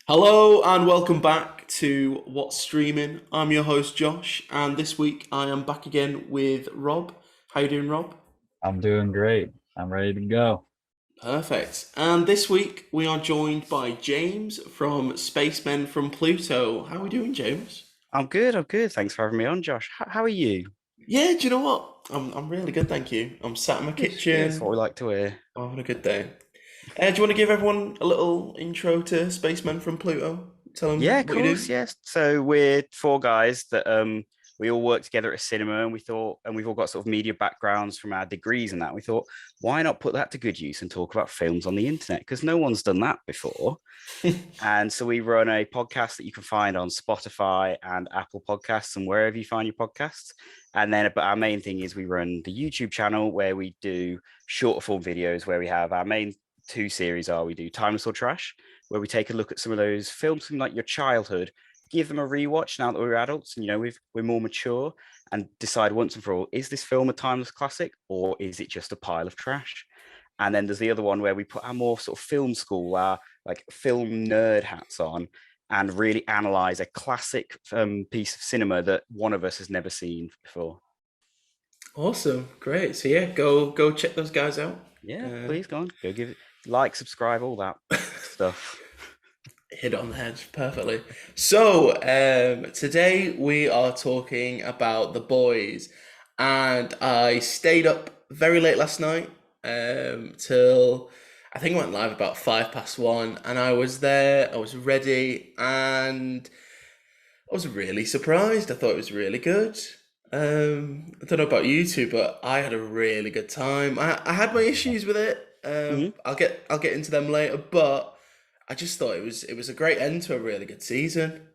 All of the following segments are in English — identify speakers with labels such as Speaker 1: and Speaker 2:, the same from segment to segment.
Speaker 1: Hello and welcome back to What's Streaming. I'm your host Josh, and this week I am back again with Rob. How you doing, Rob?
Speaker 2: I'm doing great. I'm ready to go.
Speaker 1: Perfect. And this week we are joined by James from Spacemen from Pluto. How are we doing, James?
Speaker 3: I'm good. I'm good. Thanks for having me on, Josh. How are you?
Speaker 1: Yeah, do you know what? I'm really good, thank you. I'm sat in my
Speaker 3: Good. Good. That's what we
Speaker 1: kitchen.
Speaker 3: like to hear.
Speaker 1: I'm having a good day. Do you want to give everyone a little intro to Spacemen from Pluto? Tell
Speaker 3: Yeah,
Speaker 1: them
Speaker 3: of
Speaker 1: what you
Speaker 3: course.
Speaker 1: do.
Speaker 3: Yes. So we're four guys that we all work together at a cinema, and we thought, and we've all got sort of media backgrounds from our degrees and that. We thought, why not put that to good use and talk about films on the internet? Because no one's done that before. And so we run a podcast that you can find on Spotify and Apple Podcasts and wherever you find your podcasts. And then, but our main thing is we run the YouTube channel where we do shorter form videos where we have our main two series are we do Timeless or Trash, where we take a look at some of those films from like your childhood, give them a rewatch now that we're adults and we're more mature, and decide once and for all, is this film a timeless classic or is it just a pile of trash? And then there's the other one where we put our more sort of film school, our like film nerd hats on, and really analyze a classic piece of cinema that one of us has never seen before.
Speaker 1: Awesome, great. So yeah, go check those guys out.
Speaker 3: Yeah,
Speaker 1: Uh,
Speaker 3: please go on, go give it like, subscribe, all that stuff.
Speaker 1: Hit it on the head perfectly. So, today we are talking about The Boys, and I stayed up very late last night, till I think it went live about 1:05, and I was there, I was ready, and I was really surprised. I thought it was really good. I don't know about you two, but I had a really good time. I had my issues with it.
Speaker 3: Mhm.
Speaker 1: I'll get into them later, but I just thought it was a great end to a really good season.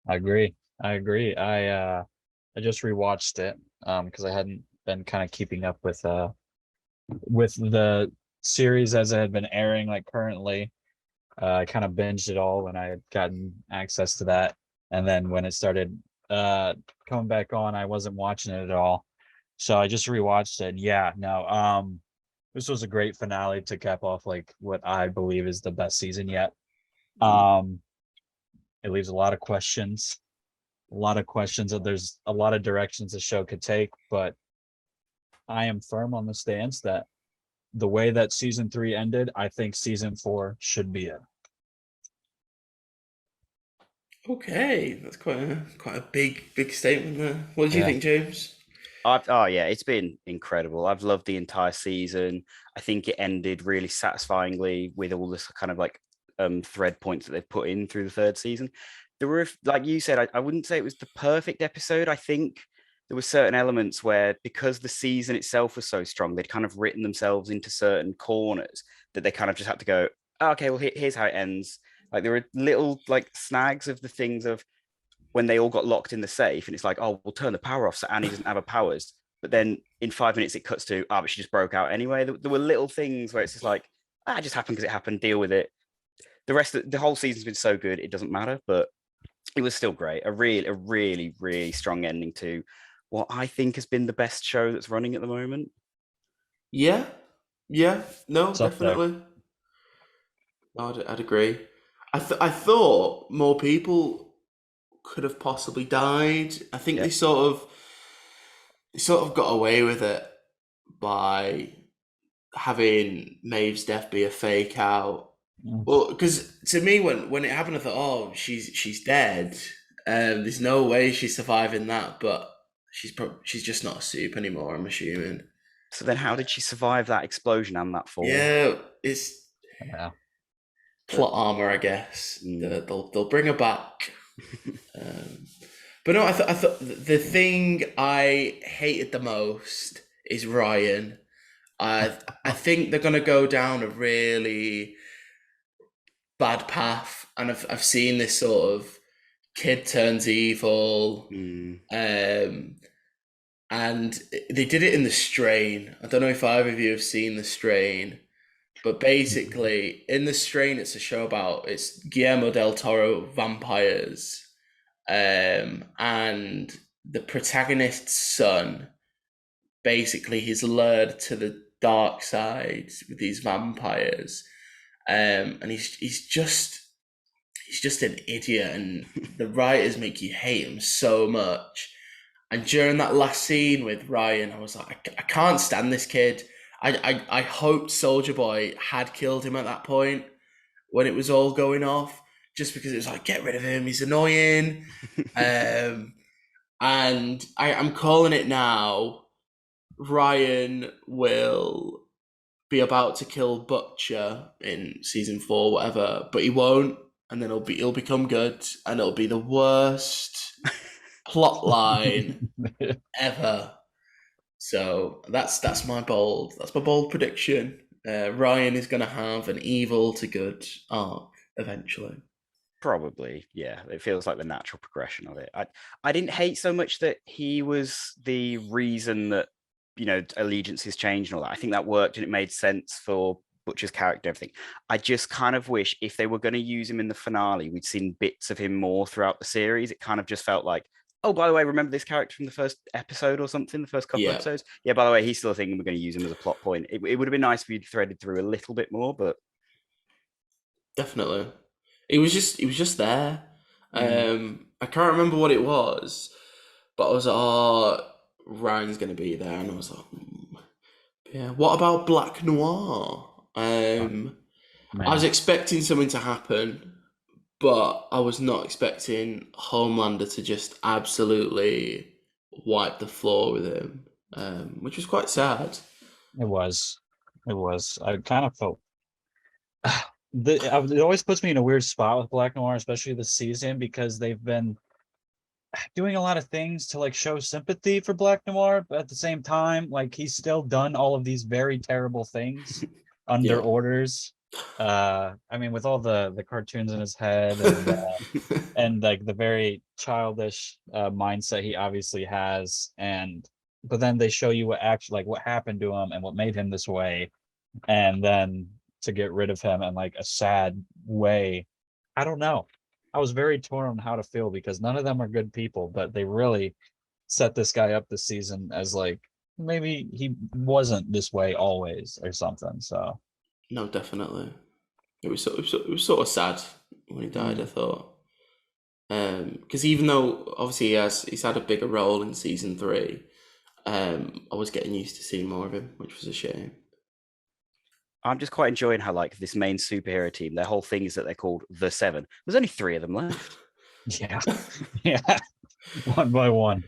Speaker 2: I agree. I agree. I just rewatched it because I hadn't been kind of keeping up with the series as it had been airing like currently. I kind of binged it all when I had gotten access to that. And then when it started coming back on, I wasn't watching it at all. So I just rewatched it. Yeah, no. This was a great finale to cap off like what I believe is the best season yet. Um it leaves a lot of questions that there's a lot of directions the show could take, but I am firm on the stance that the way that season 3 ended, I think season 4 should be it.
Speaker 1: Okay, that's quite a big statement there. What did you
Speaker 2: Yeah.
Speaker 1: think, James?
Speaker 3: Oh yeah, it's been incredible. I've loved the entire season. I think it ended really satisfyingly with all this kind of like thread points that they've put in through the third season. There were, like you said, I wouldn't say it was the perfect episode. I think there were certain elements where, because the season itself was so strong, they'd kind of written themselves into certain corners that they kind of just had to go, "Oh, okay, well here's how it ends." Like there were little like snags of the things of when they all got locked in the safe, and it's like, oh, we'll turn the power off so Annie doesn't have her powers. But then in 5 minutes, it cuts to, but she just broke out anyway. There were little things where it's just like, it just happened because it happened. Deal with it. The rest of the whole season's been so good, it doesn't matter. But it was still great. A really strong ending to what I think has been the best show that's running at the moment.
Speaker 1: Yeah, yeah, no,
Speaker 2: It's up there.
Speaker 1: definitely. No, I'd agree. I thought more people could have possibly died. I think
Speaker 3: Yeah.
Speaker 1: they sort of got away with it by having Maeve's death be a fake out.
Speaker 2: Mm.
Speaker 1: Well, because to me, when it happened, I thought, oh, she's dead. There's no way she's surviving that, but she's just not a soup anymore. I'm assuming.
Speaker 3: So then, how did she survive that explosion and that fall?
Speaker 1: Yeah, it's
Speaker 2: Yeah.
Speaker 1: plot armor, I guess.
Speaker 3: Mm.
Speaker 1: They'll bring her back. Um, but no, I thought the thing I hated the most is Ryan. I think they're gonna go down a really bad path, and I've seen this sort of kid turns evil,
Speaker 3: Mm.
Speaker 1: um, and they did it in The Strain. I don't know if either of you have seen The Strain, but basically in The Strain, it's Guillermo del Toro vampires, and the protagonist's son basically he's lured to the dark side with these vampires, And he's just an idiot, and the writers make you hate him so much. And during that last scene with Ryan, I was like, I can't stand this kid. I hoped Soldier Boy had killed him at that point when it was all going off, just because it was like, get rid of him, he's annoying. And I'm calling it now. Ryan will be about to kill Butcher in season 4, whatever, but he won't, and then he'll become good, and it'll be the worst plot line ever. So that's my bold prediction. Ryan is going to have an evil to good arc eventually.
Speaker 3: Probably, yeah. It feels like the natural progression of it. I didn't hate so much that he was the reason that, you know, allegiances changed and all that. I think that worked and it made sense for Butcher's character and everything. I just kind of wish if they were going to use him in the finale, we'd seen bits of him more throughout the series. It kind of just felt like, oh, by the way, remember this character from the first episode or something, the first couple of episodes? Yeah, by the way, he's still a thing and we're going to use him as a plot point. It would have been nice if you'd threaded through a little bit more, but...
Speaker 1: Definitely. He was just there. I can't remember what it was, but I was like, oh, Ryan's going to be there. And I was like, yeah, what about Black Noir? I was expecting something to happen, but I was not expecting Homelander to just absolutely wipe the floor with him, which was quite sad.
Speaker 2: It was. I kind of felt it always puts me in a weird spot with Black Noir, especially this season, because they've been doing a lot of things to like show sympathy for Black Noir, but at the same time, like he's still done all of these very terrible things under orders. I mean, with all the cartoons in his head and like the very childish mindset he obviously has, but then they show you what actually, like, what happened to him and what made him this way, and then to get rid of him in like a sad way. I don't know. I was very torn on how to feel because none of them are good people, but they really set this guy up this season as like maybe he wasn't this way always or something. So
Speaker 1: no, definitely. It was sort of sad when he died, I thought. Because even though obviously he's had a bigger role in season 3, I was getting used to seeing more of him, which was a shame.
Speaker 3: I'm just quite enjoying how like this main superhero team, their whole thing is that they're called the 7. There's only 3 of them left.
Speaker 2: Yeah, one by one.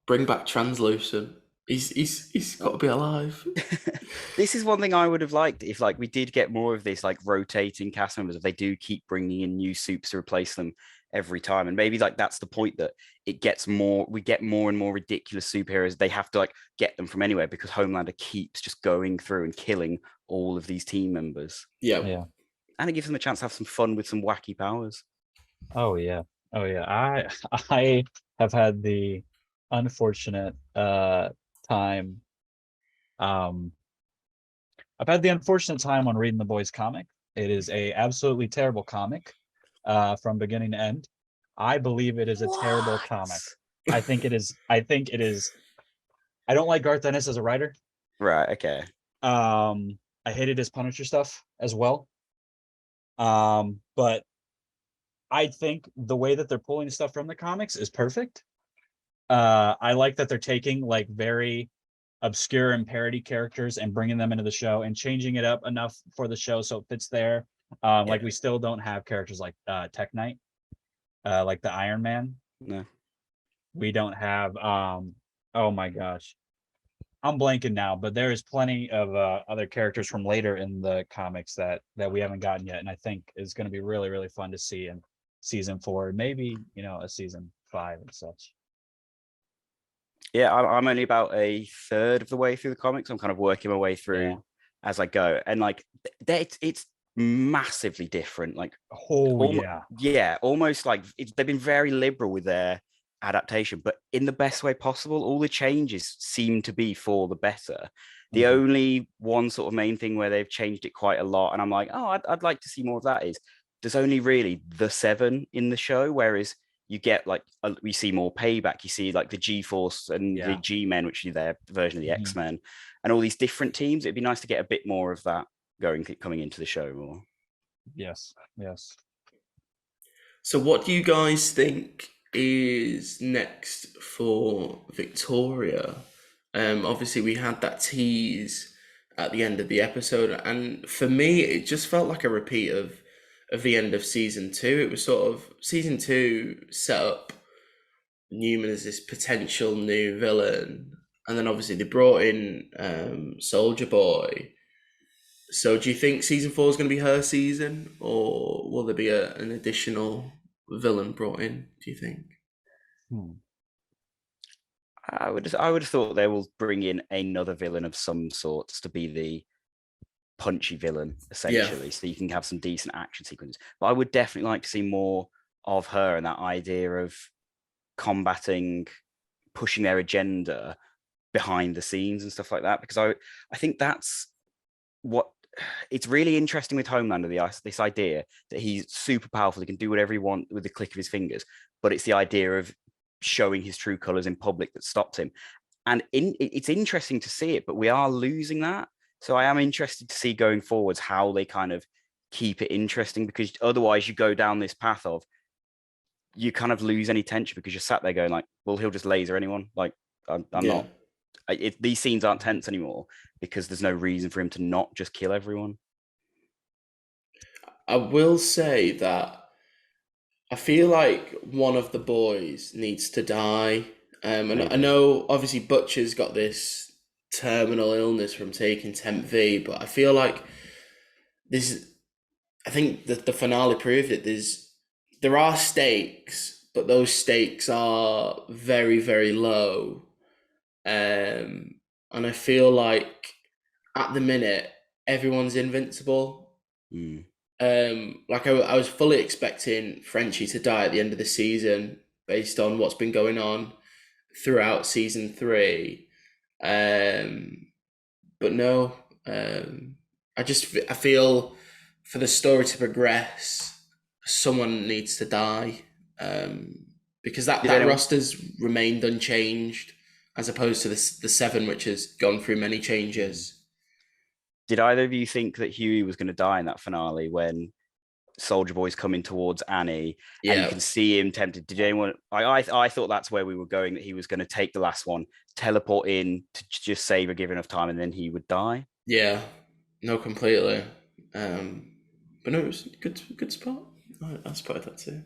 Speaker 1: Bring back Translucent. He's got to be alive.
Speaker 3: This is one thing I would have liked if like we did get more of this like rotating cast members, if they do keep bringing in new soups to replace them every time, and maybe like that's the point, that we get more and more ridiculous superheroes. They have to like get them from anywhere because Homelander keeps just going through and killing all of these team members.
Speaker 2: Yeah,
Speaker 3: and it gives them a chance to have some fun with some wacky powers.
Speaker 2: Oh yeah. I have had the unfortunate time. I've had the unfortunate time on reading the boys comic. It is a absolutely terrible comic, from beginning to end. I believe it is a terrible comic. I think it is. I don't like Garth Ennis as a writer.
Speaker 3: Right. Okay.
Speaker 2: I hated his Punisher stuff as well. But I think the way that they're pulling stuff from the comics is perfect. I like that they're taking like very obscure and parody characters and bringing them into the show and changing it up enough for the show so it fits there. Like we still don't have characters like Tech Knight, like the Iron Man.
Speaker 3: No.
Speaker 2: We don't have oh my gosh, I'm blanking now, but there is plenty of other characters from later in the comics that we haven't gotten yet, and I think is going to be really, really fun to see in season 4, maybe, you know, a season 5 and such.
Speaker 3: Yeah, I'm only about a third of the way through the comics. I'm kind of working my way through as I go, and like it's massively different. Like, almost like they've been very liberal with their adaptation, but in the best way possible. All the changes seem to be for the better. The only one sort of main thing where they've changed it quite a lot, and I'm like, oh, I'd like to see more of that, is there's only really the 7 in the show, whereas you get like we see more Payback. You see like the G-Force and the G-Men, which is their version of the X-Men, and all these different teams. It'd be nice to get a bit more of that coming into the show more.
Speaker 2: Yes.
Speaker 1: So what do you guys think is next for Victoria? Obviously we had that tease at the end of the episode, and for me it just felt like a repeat of the end of season 2. It was sort of season 2 set up Newman as this potential new villain, and then obviously they brought in Soldier Boy. So do you think season 4 is going to be her season, or will there be an additional villain brought in, do you think?
Speaker 3: I would have thought they will bring in another villain of some sort to be the punchy villain, essentially, so you can have some decent action sequences. But I would definitely like to see more of her and that idea of combating, pushing their agenda behind the scenes and stuff like that, because I think that's what it's really interesting with Homelander, this idea that he's super powerful, he can do whatever he wants with the click of his fingers, but it's the idea of showing his true colors in public that stopped him. And it's interesting to see it, but we are losing that. So I am interested to see going forwards how they kind of keep it interesting, because otherwise you go down this path of you kind of lose any tension, because you're sat there going like, well, he'll just laser anyone. Like I'm not. These scenes aren't tense anymore because there's no reason for him to not just kill everyone.
Speaker 1: I will say that I feel like one of the boys needs to die. And
Speaker 3: Maybe.
Speaker 1: I know obviously Butcher's got this terminal illness from taking Temp V, but I feel like I think that the finale proved it. There are stakes, but those stakes are very, very low. And I feel like at the minute everyone's invincible. Like I was fully expecting Frenchie to die at the end of the season based on what's been going on throughout season 3. But no, I feel for the story to progress, someone needs to die, because that roster's remained unchanged, as opposed to the 7, which has gone through many changes.
Speaker 3: Did either of you think that Huey was going to die in that finale when Soldier Boy's coming towards Annie and you can see him tempted? Did anyone? I thought that's where we were going, that he was going to take the last one, teleport in to just save her, give enough time, and then he would die.
Speaker 1: Yeah, no, completely. But no, it was a good spot. I spotted that too.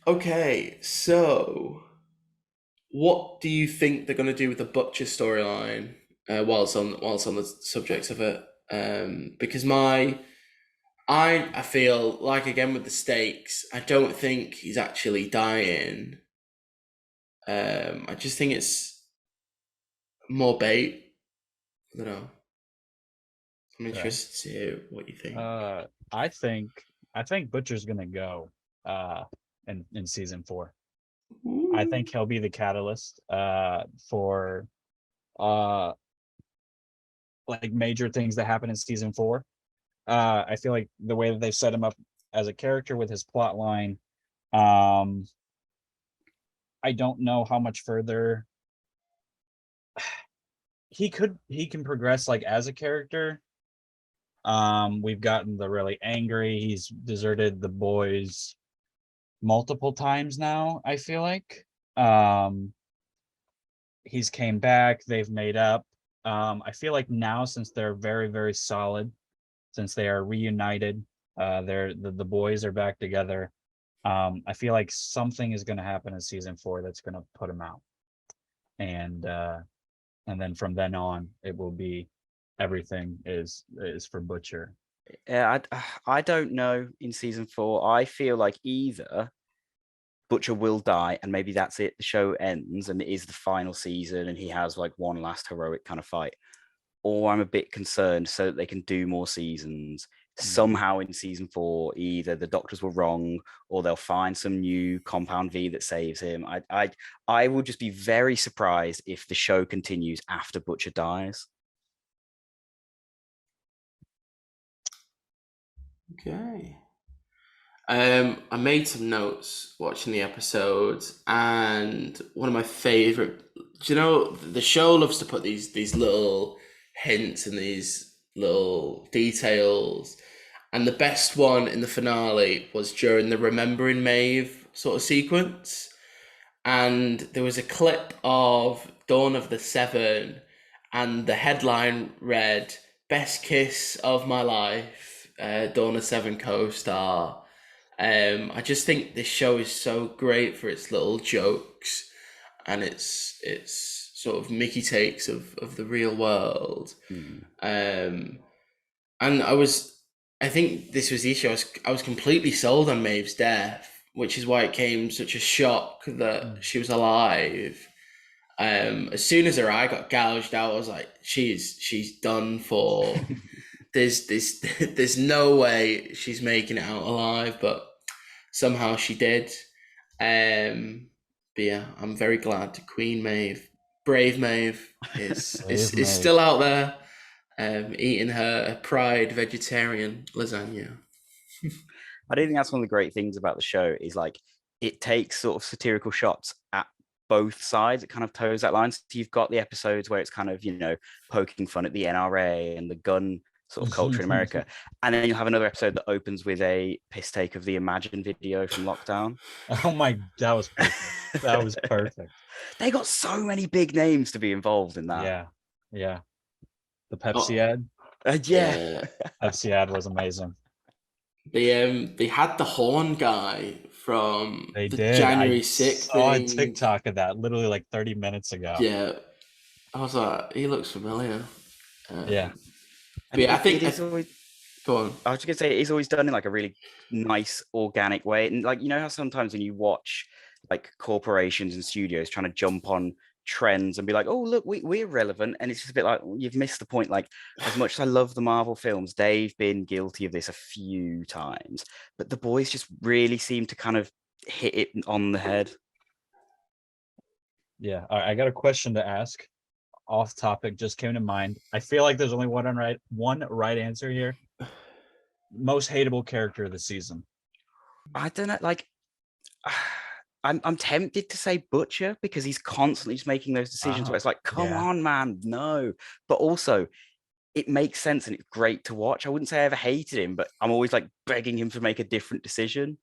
Speaker 1: Okay, so what do you think they're going to do with the Butcher storyline? Whilst on the subject of it, because I feel like, again with the stakes, I don't think he's actually dying. I just think it's more bait. I don't know. I'm interested to hear what you think.
Speaker 2: I think Butcher's gonna go in season 4.
Speaker 1: Ooh.
Speaker 2: I think he'll be the catalyst for like major things that happen in season 4. I feel like the way that they've set him up as a character with his plot line, I don't know how much further he can progress like as a character. We've gotten the really angry, he's deserted the boys multiple times now, I feel like. He's came back, they've made up. I feel like now, since they're very, very solid, since they are reunited, the boys are back together. I feel like something is going to happen in season 4 that's going to put him out, and then from then on, it will be everything is for Butcher.
Speaker 3: Yeah, I don't know. In season 4, I feel like either Butcher will die and maybe that's it, the show ends and it is the final season and he has like one last heroic kind of fight, or I'm a bit concerned so that they can do more seasons. Somehow in season 4, either the doctors were wrong or they'll find some new compound V that saves him. I would just be very surprised if the show continues after Butcher dies.
Speaker 1: Okay. I made some notes watching the episode, and one of my favorite, do you know, the show loves to put these little hints and these little details. And the best one in the finale was during the Remembering Maeve sort of sequence. And there was a clip of Dawn of the Seven, and the headline read, "Best kiss of my life, Dawn of Seven co-star." I just think this show is so great for its little jokes and its sort of Mickey takes of the real world. And I think this was the issue. I was completely sold on Maeve's death, which is why it came such a shock that she was alive. As soon as her eye got gouged out, I was like, she's done for. There's no way she's making it out alive, but somehow she did. But yeah, I'm very glad Queen Maeve, Brave Maeve, is still out there, eating her Pride vegetarian lasagna.
Speaker 3: I do think that's one of the great things about the show is like it takes sort of satirical shots at both sides. It kind of toes that line. So you've got the episodes where it's kind of, poking fun at the NRA and the gun sort of culture in America. And then you'll have another episode that opens with a piss take of the Imagine video from lockdown.
Speaker 2: Oh my, that was perfect. That was perfect.
Speaker 3: They got so many big names to be involved in that.
Speaker 2: Yeah. The Pepsi ad.
Speaker 3: Yeah.
Speaker 2: Pepsi ad was amazing.
Speaker 1: They had the horn guy from
Speaker 2: They
Speaker 1: the
Speaker 2: did.
Speaker 1: January
Speaker 2: I
Speaker 1: 6th
Speaker 2: saw
Speaker 1: thing.
Speaker 2: a TikTok of that literally like 30 minutes ago.
Speaker 1: Yeah. I was like, he looks familiar.
Speaker 2: Yeah.
Speaker 1: But yeah, I think
Speaker 3: it's always.
Speaker 1: Go on.
Speaker 3: I was just gonna say it's always done in like a really nice, organic way, and like how sometimes when you watch like corporations and studios trying to jump on trends and be like, oh look, we're relevant, and it's just a bit like you've missed the point. Like as much as I love the Marvel films, they've been guilty of this a few times, but the boys just really seem to kind of hit it on the head.
Speaker 2: Yeah. All right, I got a question to ask. Off topic, just came to mind. I feel like there's only one right answer here. Most hateable character of the season.
Speaker 3: I don't know, like I'm tempted to say Butcher because he's constantly just making those decisions where it's like, come on, man, no. But also, it makes sense and it's great to watch. I wouldn't say I ever hated him, but I'm always like begging him to make a different decision.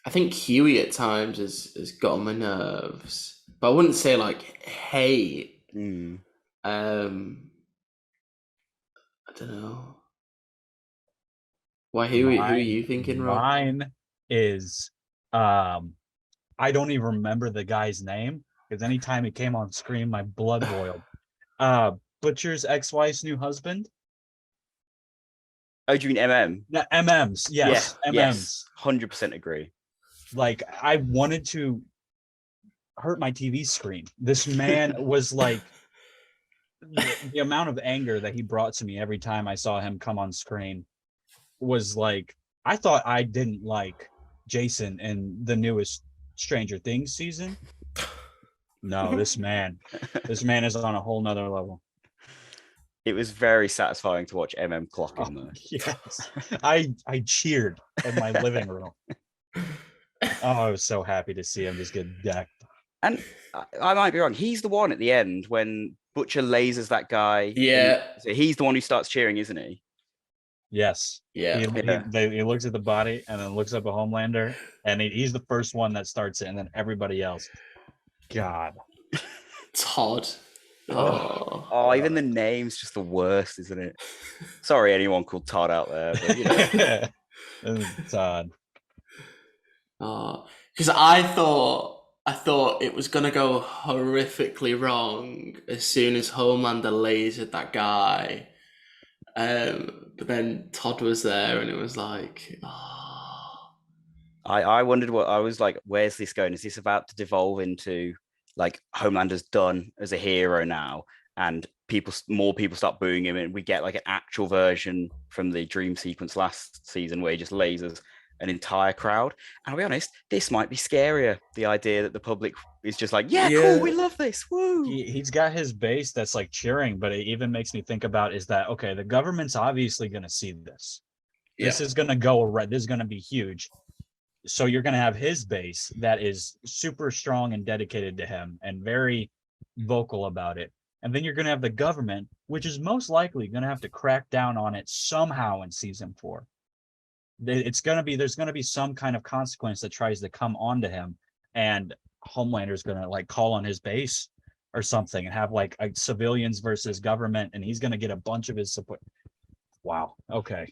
Speaker 1: I think Huey at times has got on my nerves, but I wouldn't say like hate. I don't know. Why Huey? Who are you thinking, Rob?
Speaker 2: Mine is I don't even remember the guy's name because anytime he came on screen, my blood boiled. Butcher's ex-wife's new husband.
Speaker 3: Oh, do you mean MM?
Speaker 2: No, MMs. Yes, MMs.
Speaker 3: Yes, 100% agree.
Speaker 2: Like I wanted to hurt my TV screen. This man was like the amount of anger that he brought to me every time I saw him come on screen was like, I thought I didn't like Jason in the newest Stranger Things season. No, this man is on a whole nother level.
Speaker 3: It was very satisfying to watch MM clock in though.
Speaker 2: Yes. I cheered in my living room. I was so happy to see him just get decked.
Speaker 3: And I might be wrong. He's the one at the end when Butcher lasers that guy.
Speaker 1: Yeah.
Speaker 3: So he's the one who starts cheering, isn't he?
Speaker 2: Yes.
Speaker 1: Yeah.
Speaker 2: He looks at the body and then looks up a Homelander, and he's the first one that starts it, and then everybody else. God.
Speaker 1: Todd. Oh,
Speaker 3: even the name's just the worst, isn't it? Sorry, anyone called Todd out there, but
Speaker 2: Todd.
Speaker 1: Because I thought it was gonna go horrifically wrong as soon as Homelander lasered that guy. But then Todd was there, and it was like,
Speaker 3: I wondered what I was like. Where's this going? Is this about to devolve into like Homelander's done as a hero now, and more people start booing him, and we get like an actual version from the dream sequence last season where he just lasers an entire crowd? And I'll be honest, this might be scarier. The idea that the public is just like, yeah, cool, we love this. Woo!
Speaker 2: He's got his base that's like cheering, but it even makes me think about is that, okay, the government's obviously going to see this. Yeah. This is going to go right. This is going to be huge. So you're going to have his base that is super strong and dedicated to him and very vocal about it. And then you're going to have the government, which is most likely going to have to crack down on it somehow in season 4. There's going to be some kind of consequence that tries to come onto him, and Homelander's going to like call on his base or something and have like a civilians versus government, and he's going to get a bunch of his support. Wow. Okay.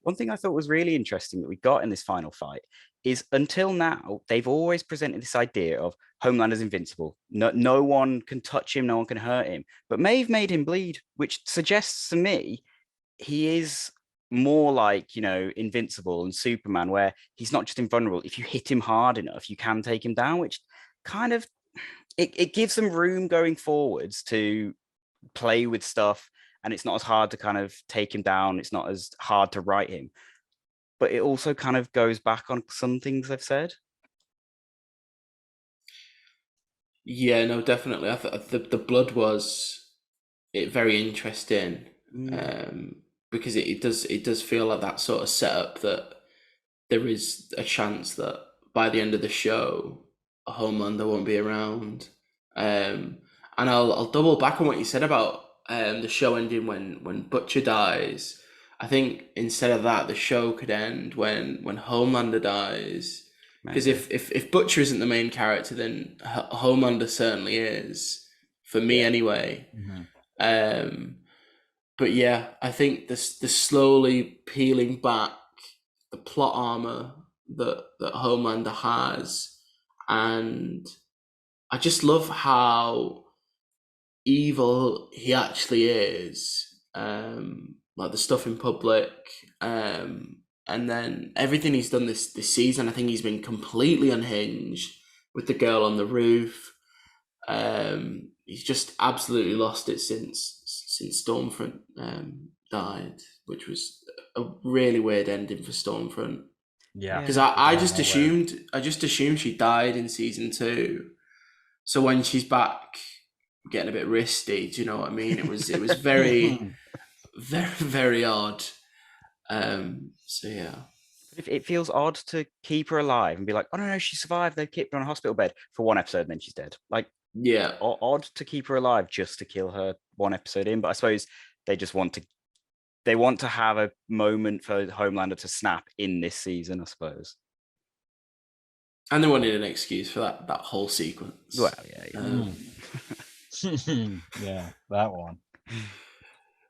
Speaker 3: One thing I thought was really interesting that we got in this final fight is until now, they've always presented this idea of Homelander's invincible. No one can touch him, no one can hurt him. But Maeve made him bleed, which suggests to me he is more like, Invincible and Superman, where he's not just invulnerable. If you hit him hard enough, you can take him down, which kind of, it gives them room going forwards to play with stuff. And it's not as hard to kind of take him down. It's not as hard to write him. But it also kind of goes back on some things they've said.
Speaker 1: Yeah, no, definitely. I thought the blood was very interesting, because it does feel like that sort of setup that there is a chance that by the end of the show, Homelander won't be around. And I'll double back on what you said about the show ending when Butcher dies. I think instead of that, the show could end when Homelander dies. Because if Butcher isn't the main character, then Homelander certainly is, for me anyway.
Speaker 2: Mhm.
Speaker 1: But yeah, I think the slowly peeling back the plot armor that Homelander has, and I just love how evil he actually is. Like the stuff in public, and then everything he's done this season. I think he's been completely unhinged with the girl on the roof. He's just absolutely lost it since Stormfront died, which was a really weird ending for Stormfront.
Speaker 2: Yeah.
Speaker 1: Because I just assumed she died in season 2. So when she's back, getting a bit wristy, do you know what I mean? It was very, very, very odd. So yeah.
Speaker 3: It feels odd to keep her alive and be like, oh no, she survived. They kept her on a hospital bed for one episode and then she's dead. Like,
Speaker 1: yeah,
Speaker 3: odd to keep her alive just to kill her one episode in. But I suppose they just want to have a moment for Homelander to snap in this season, I suppose.
Speaker 1: And they wanted an excuse for that whole sequence.
Speaker 3: Well, yeah.
Speaker 2: Yeah, that one.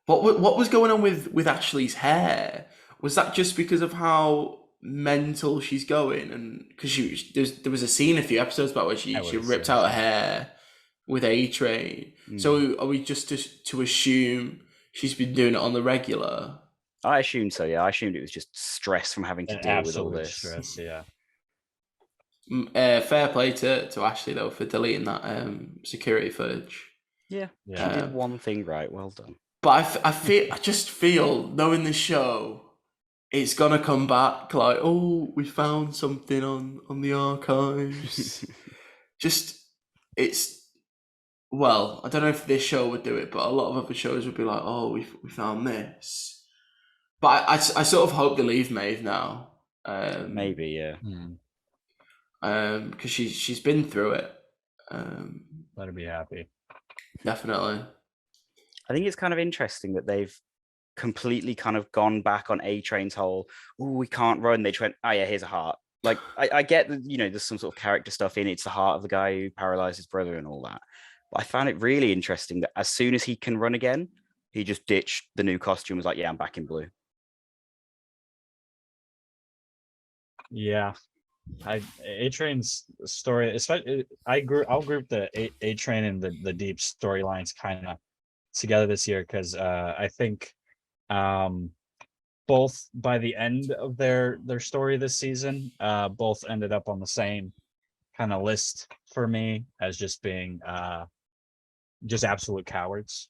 Speaker 1: What was going on with Ashley's hair? Was that just because of how mental she's going? And because there was a scene a few episodes back where she ripped out her hair with A-Train. So are we just to assume she's been doing it on the regular?
Speaker 3: I assumed so. Yeah, I assumed it was just stress from having to deal with all this.
Speaker 2: Stress, yeah.
Speaker 1: Fair play to Ashley though for deleting that security footage.
Speaker 3: Yeah, she did one thing right. Well done.
Speaker 1: But I just feel knowing the show, it's gonna come back like, oh, we found something on the archives. Well, I don't know if this show would do it, but a lot of other shows would be like, oh, we found this. But I sort of hope they leave Maeve now.
Speaker 3: Maybe, yeah.
Speaker 1: Because she's been through it.
Speaker 2: Let her be happy.
Speaker 1: Definitely.
Speaker 3: I think it's kind of interesting that they've completely kind of gone back on A-Train's whole, oh, we can't run. They went, oh yeah, here's a heart. Like, I get that, there's some sort of character stuff in it. It's the heart of the guy who paralyzed his brother and all that. But I found it really interesting that as soon as he can run again, he just ditched the new costume, was like, yeah, I'm back in blue.
Speaker 2: Yeah. A-Train's story, especially I'll group the A-Train and the Deep storylines kind of together this year, because I think both by the end of their story this season, both ended up on the same kind of list for me as just being just absolute cowards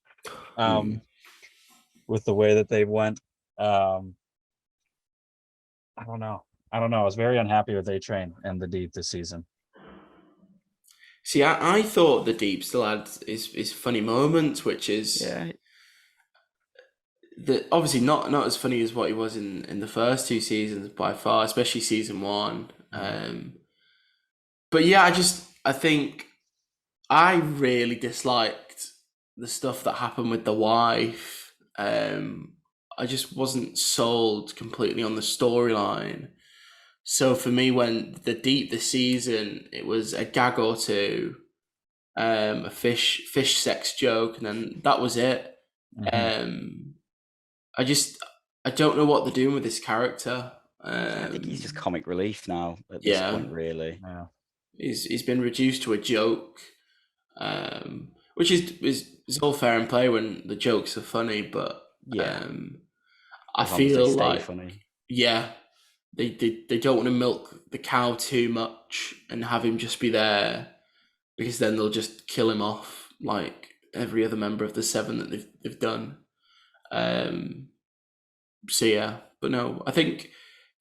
Speaker 2: with the way that they went. I don't know. I was very unhappy with A-Train and the Deep this season.
Speaker 1: See, I thought the Deep still had his funny moments, which is obviously not as funny as what he was in the first 2 seasons by far, especially season 1. But yeah, I think I really disliked the stuff that happened with the wife. I just wasn't sold completely on the storyline. So for me, when the deep this season, it was a gag or two, a fish sex joke, and then that was it. Um, I just I don't know what they're doing with this character.
Speaker 3: I think he's just comic relief now at this
Speaker 1: Yeah.
Speaker 3: point, really.
Speaker 2: Yeah.
Speaker 1: He's been reduced to a joke, which is all fair and play when the jokes are funny, but
Speaker 3: Yeah.
Speaker 1: I
Speaker 3: As long as they
Speaker 1: feel
Speaker 3: stay
Speaker 1: like
Speaker 3: funny.
Speaker 1: yeah, they don't want to milk the cow too much and have him just be there, because then they'll just kill him off like every other member of the seven that they've done. So yeah, but no, I think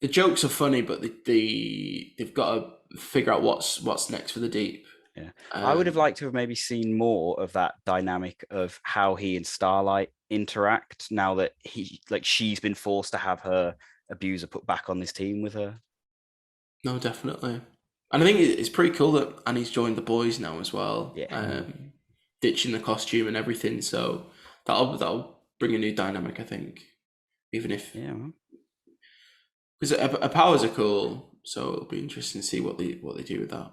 Speaker 1: the jokes are funny, but they've got to figure out what's next for the deep.
Speaker 3: Yeah, I would have liked to have maybe seen more of that dynamic of how he and Starlight interact now that she's been forced to have her abuser put back on this team with her.
Speaker 1: No, definitely, and I think it's pretty cool that Annie's joined the boys now as well.
Speaker 3: Yeah.
Speaker 1: Ditching the costume and everything, so that'll bring a new dynamic, I think. Even if because her powers are cool, so it'll be interesting to see what they do with that.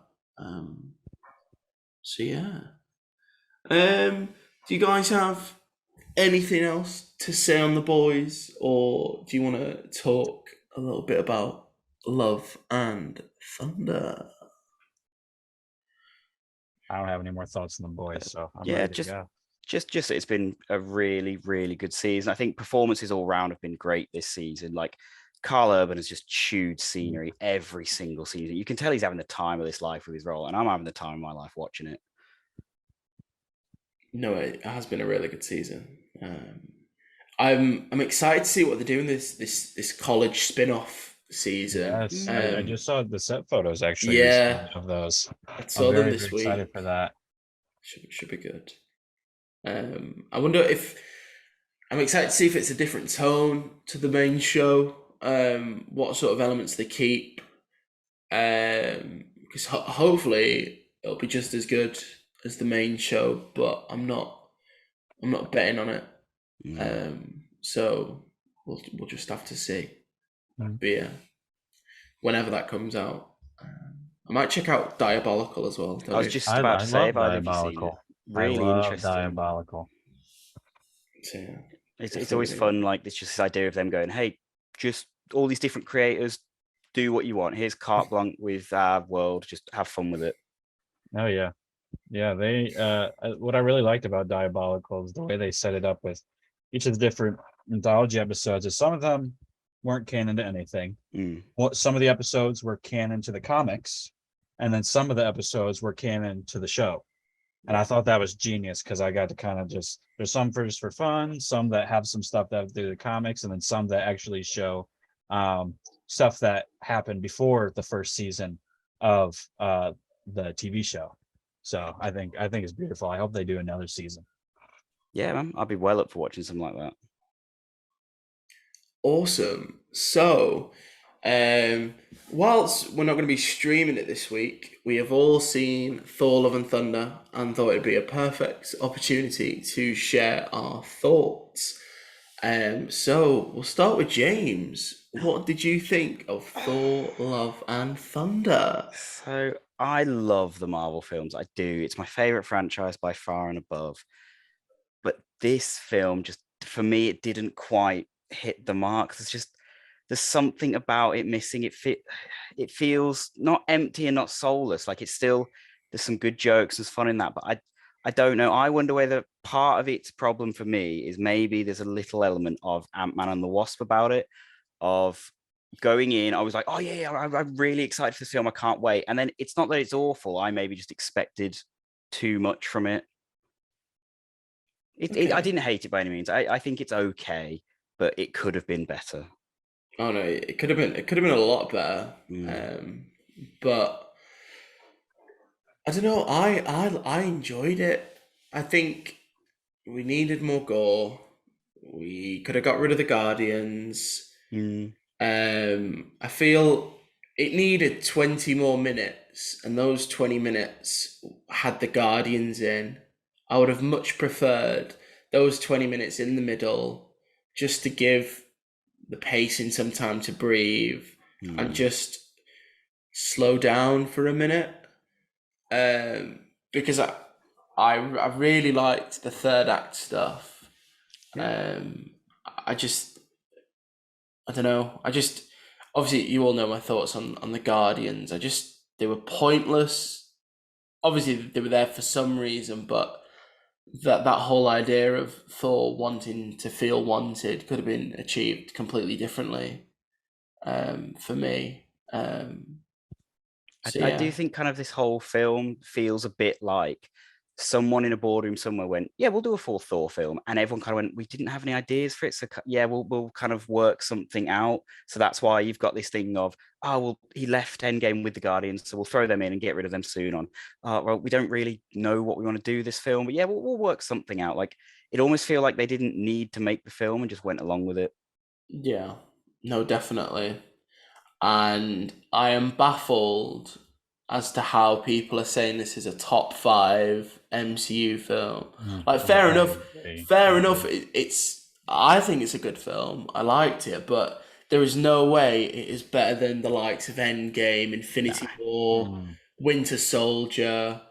Speaker 1: So yeah. Do you guys have anything else to say on the boys, or do you want to talk a little bit about Love and Thunder?
Speaker 2: I don't have any more thoughts on the boys, so I'm
Speaker 3: Yeah,
Speaker 2: ready to go.
Speaker 3: just it's been a really, really good season. I think performances all round have been great this season. Like Carl Urban has just chewed scenery every single season. You can tell he's having the time of his life with his role, and I'm having the time of my life watching it.
Speaker 1: No, it has been a really good season. I'm excited to see what they're doing this college spin-off season.
Speaker 2: Yes, I just saw the set photos actually.
Speaker 1: Yeah.
Speaker 2: Recently of those.
Speaker 1: I saw them this week.
Speaker 2: Excited for that.
Speaker 1: Should be good. I wonder if I'm excited to see if it's a different tone to the main show. What sort of elements they keep. Because hopefully it'll be just as good as the main show, but I'm not betting on it. So we'll just have to see. But yeah, whenever that comes out, I might check out Diabolical as well.
Speaker 3: I was just about to say, if either of you seen it, really interesting.
Speaker 2: Diabolical.
Speaker 1: So, yeah,
Speaker 3: it's always fun. Like it's just this idea of them going, hey, just all these different creators, do what you want. Here's carte blanche with our world. Just have fun with it.
Speaker 2: Oh yeah. Yeah, they what I really liked about Diabolical is the way they set it up with each of the different anthology episodes. Is some of them weren't canon to anything. Some of the episodes were canon to the comics, and then some of the episodes were canon to the show. And I thought that was genius because I got to kind of there's some just for fun, some that have some stuff that do the comics, and then some that actually show stuff that happened before the first season of the TV show. So I think it's beautiful. I hope they do another season.
Speaker 3: Yeah, man, I'd be well up for watching something like that.
Speaker 1: Awesome. So, whilst we're not going to be streaming it this week, we have all seen Thor: Love and Thunder and thought it'd be a perfect opportunity to share our thoughts. So we'll start with James. What did you think of Thor: Love and Thunder?
Speaker 3: So I love the Marvel films. I do. It's my favorite franchise by far and above. But this film just, for me, it didn't quite hit the mark. There's something about it missing. It feels not empty and not soulless. Like there's some good jokes, there's fun in that, but I don't know. I wonder whether part of its problem for me is maybe there's a little element of Ant-Man and the Wasp about it, of going in, I was like, oh yeah, I'm really excited for this film. I can't wait. And then it's not that it's awful. I maybe just expected too much from it. I didn't hate it by any means. I think it's okay, but it could have been better.
Speaker 1: Oh no, it could have been a lot better. But I don't know. I enjoyed it. I think we needed more gore. We could have got rid of the Guardians. I feel it needed 20 more minutes minutes, and those 20 minutes had the Guardians in. I would have much preferred those 20 minutes in the middle just to give the pacing some time to breathe and just slow down for a minute. Because I really liked the third act stuff. I don't know. Obviously you all know my thoughts on the Guardians. They were pointless. Obviously they were there for some reason, but that whole idea of Thor wanting to feel wanted could have been achieved completely differently, for me.
Speaker 3: I do think kind of this whole film feels a bit like someone in a boardroom somewhere went, yeah, we'll do a fourth Thor film. And everyone kind of went, we didn't have any ideas for it. So yeah, we'll kind of work something out. So that's why you've got this thing of, oh, well, he left Endgame with the Guardians, so we'll throw them in and get rid of them soon on. Well, we don't really know what we want to do this film, but yeah, we'll work something out. Like, it almost feel like they didn't need to make the film and just went along with it.
Speaker 1: Yeah, no, definitely. And I am baffled as to how people are saying this is a top 5 MCU film. Like, fair enough. I think it's a good film. I liked it, but there is no way it is better than the likes of Endgame, Infinity War, Winter Soldier.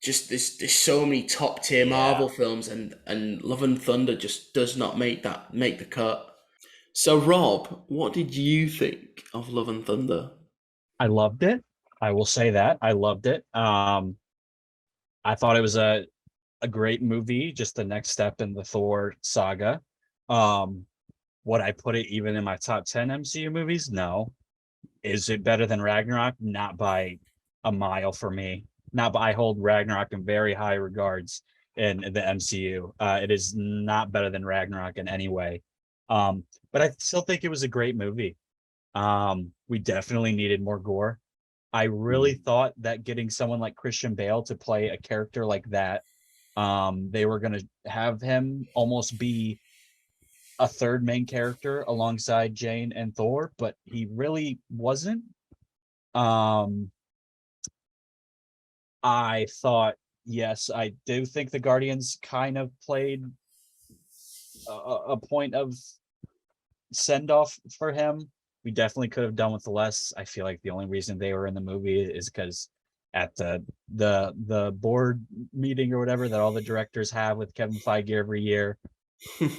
Speaker 1: Just there's so many top tier Marvel films, and Love and Thunder just does not make the cut. So, Rob, what did you think of Love and Thunder?
Speaker 2: I loved it. I will say that. I loved it. I thought it was a great movie, just the next step in the Thor saga. Would I put it even in my top 10 MCU movies? No. Is it better than Ragnarok? Not by a mile for me. I hold Ragnarok in very high regards in the MCU. It is not better than Ragnarok in any way. But I still think it was a great movie. We definitely needed more gore. I really thought that getting someone like Christian Bale to play a character like that, they were going to have him almost be a third main character alongside Jane and Thor, but he really wasn't. I thought, yes, I do think the Guardians kind of played a point of send off for him. We definitely could have done with less. I feel like the only reason they were in the movie is because at the board meeting or whatever that all the directors have with Kevin Feige every year,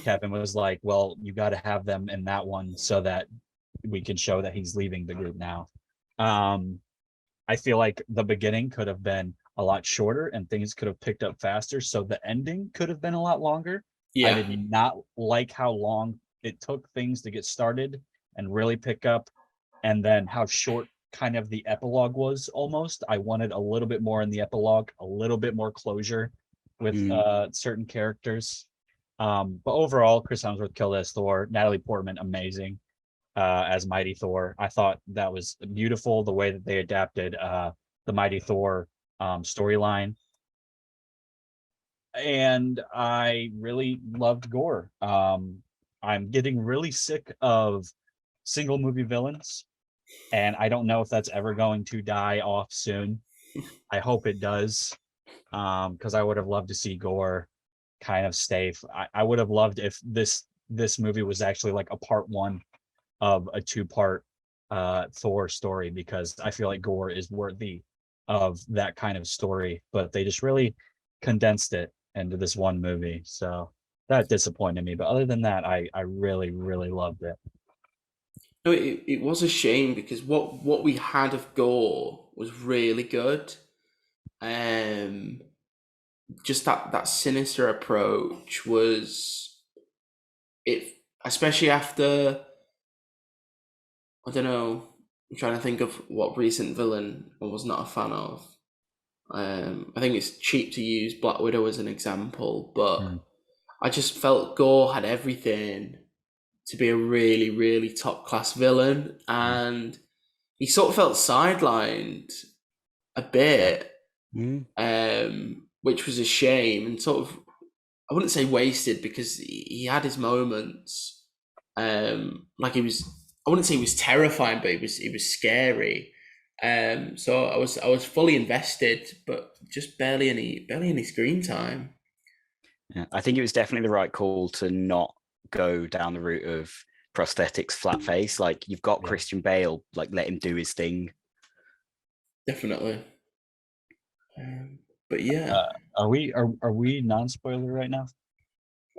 Speaker 2: Kevin was like, well, you got to have them in that one so that we can show that he's leaving the group now. I feel like the beginning could have been a lot shorter and things could have picked up faster, so the ending could have been a lot longer. I did not like how long it took things to get started and really pick up, and then how short kind of the epilogue was almost. I wanted a little bit more in the epilogue, a little bit more closure with certain characters. But overall, Chris Hemsworth killed as Thor. Natalie Portman, amazing as Mighty Thor. I thought that was beautiful, the way that they adapted the Mighty Thor storyline. And I really loved gore. I'm getting really sick of single movie villains, and I don't know if that's ever going to die off soon. I hope it does, because I would have loved to see gore kind of stay. I would have loved if this movie was actually like a part 1 of a 2-part Thor story, because I feel like gore is worthy of that kind of story, but they just really condensed it into this one movie. So that disappointed me. But other than that, I really, really loved it.
Speaker 1: No, it was a shame because what we had of gore was really good. Just that sinister approach was it, especially after, I don't know, I'm trying to think of what recent villain I was not a fan of. I think it's cheap to use Black Widow as an example, but I just felt Gore had everything to be a really, really top class villain, and he sort of felt sidelined a bit, which was a shame, and sort of, I wouldn't say wasted, because he had his moments. Like, he was, I wouldn't say he was terrifying, but he was scary. So I was fully invested, but just barely any screen time.
Speaker 3: Yeah, I think it was definitely the right call to not go down the route of prosthetics, flat face. Like you've got
Speaker 2: Yeah.
Speaker 3: Christian Bale, like let him do his thing.
Speaker 1: Definitely. But yeah.
Speaker 2: Are we non-spoiler right now?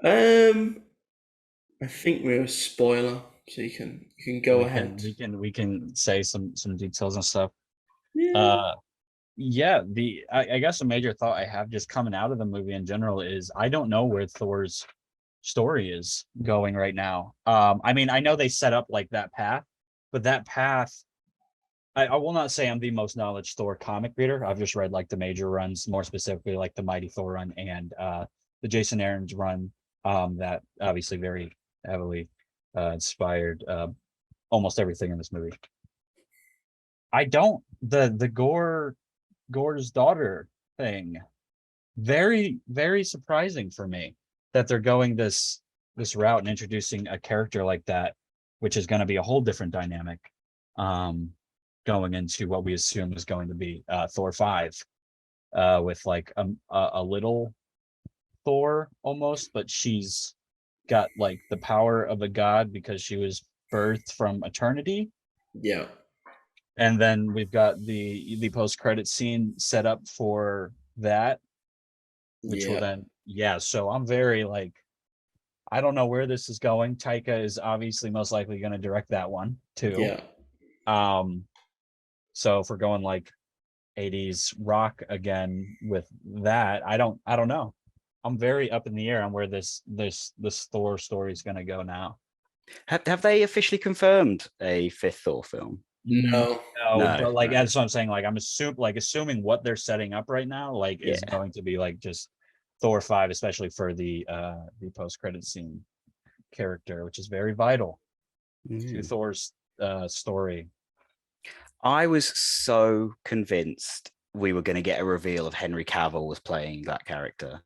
Speaker 1: I think we're a spoiler, so you can go ahead.
Speaker 2: We can say some details and stuff.
Speaker 1: Yeah.
Speaker 2: Yeah, I guess a major thought I have just coming out of the movie in general is I don't know where Thor's story is going right now. I mean, I know they set up like that path, but that path, I will not say I'm the most knowledge Thor comic reader. I've just read like the major runs, more specifically like the Mighty Thor run and the Jason Aaron's run, that obviously very heavily inspired almost everything in this movie. I don't the Gore's daughter thing, very surprising for me that they're going this route and introducing a character like that, which is going to be a whole different dynamic, going into what we assume is going to be Thor 5, with like a little Thor almost, but she's got like the power of a god because she was birthed from eternity.
Speaker 1: Yeah.
Speaker 2: And then we've got the post-credit scene set up for that, which will then, yeah. So I'm very like, I don't know where this is going. Taika is obviously most likely going to direct that one too.
Speaker 1: Yeah.
Speaker 2: So if we're going like 80s rock again with that, I don't know. I'm very up in the air on where this Thor story is going to go now.
Speaker 3: Have they officially confirmed a fifth Thor film?
Speaker 1: No.
Speaker 2: No, but like that's what I'm saying. Like I'm assuming what they're setting up right now, like is
Speaker 3: Yeah.
Speaker 2: going to be like just Thor 5, especially for the post-credit scene character, which is very vital to Thor's story.
Speaker 3: I was so convinced we were going to get a reveal of Henry Cavill was playing that character.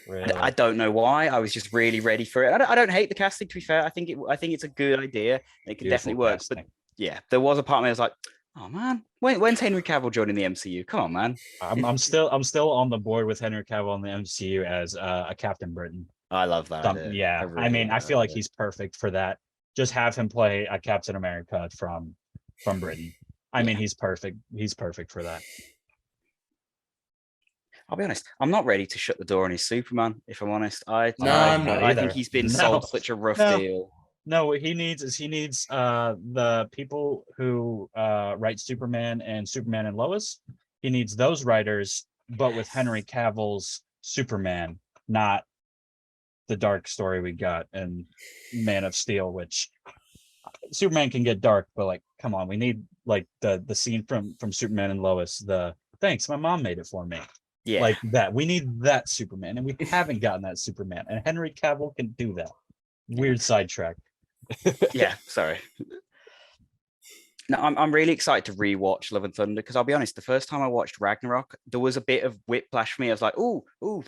Speaker 2: Really?
Speaker 3: I don't know why. I was just really ready for it. I don't hate the casting. To be fair, I think it's a good idea. It can definitely work.
Speaker 2: Casting.
Speaker 3: But yeah, there was a part of me that was like, oh man, when's Henry Cavill joining the MCU? Come on, man.
Speaker 2: I'm still on the board with Henry Cavill in the MCU as a Captain Britain.
Speaker 3: I love that.
Speaker 2: Yeah, I mean, I feel like he's perfect for that. Just have him play a Captain America from Britain. I mean, he's perfect. He's perfect for that.
Speaker 3: I'll be honest. I'm not ready to shut the door on his Superman. If I'm honest, I think he's been sold such a rough deal.
Speaker 2: No, what he needs the people who write Superman and Lois. He needs those writers, but with Henry Cavill's Superman, not the dark story we got in Man of Steel, which Superman can get dark, but like, come on, we need like the scene from Superman and Lois. The thanks, my mom made it for me. Yeah, like that. We need that Superman, and we haven't gotten that Superman, and Henry Cavill can do that. Weird sidetrack.
Speaker 3: Yeah, sorry. No, I'm really excited to rewatch Love and Thunder because I'll be honest, the first time I watched Ragnarok, there was a bit of whiplash for me. I was like, oh,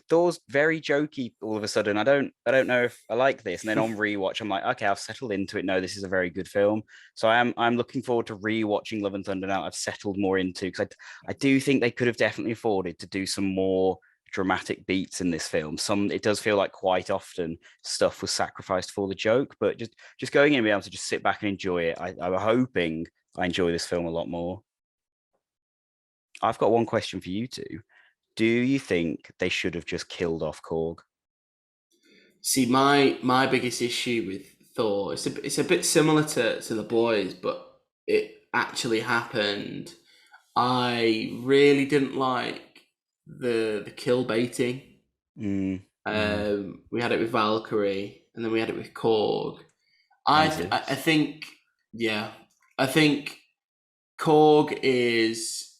Speaker 3: Thor's very jokey all of a sudden. I don't know if I like this. And then on rewatch, I'm like, okay, I've settled into it. No, this is a very good film. So I'm looking forward to rewatching Love and Thunder now. I've settled more into because I do think they could have definitely afforded to do some more dramatic beats in this film. It does feel like quite often stuff was sacrificed for the joke, but just going in and being able to just sit back and enjoy it. I'm hoping I enjoy this film a lot more. I've got one question for you two. Do you think they should have just killed off Korg?
Speaker 1: See, my biggest issue with Thor, it's a bit similar to the boys, but it actually happened. I really didn't like the kill baiting. We had it with Valkyrie, and then we had it with Korg. I think Korg is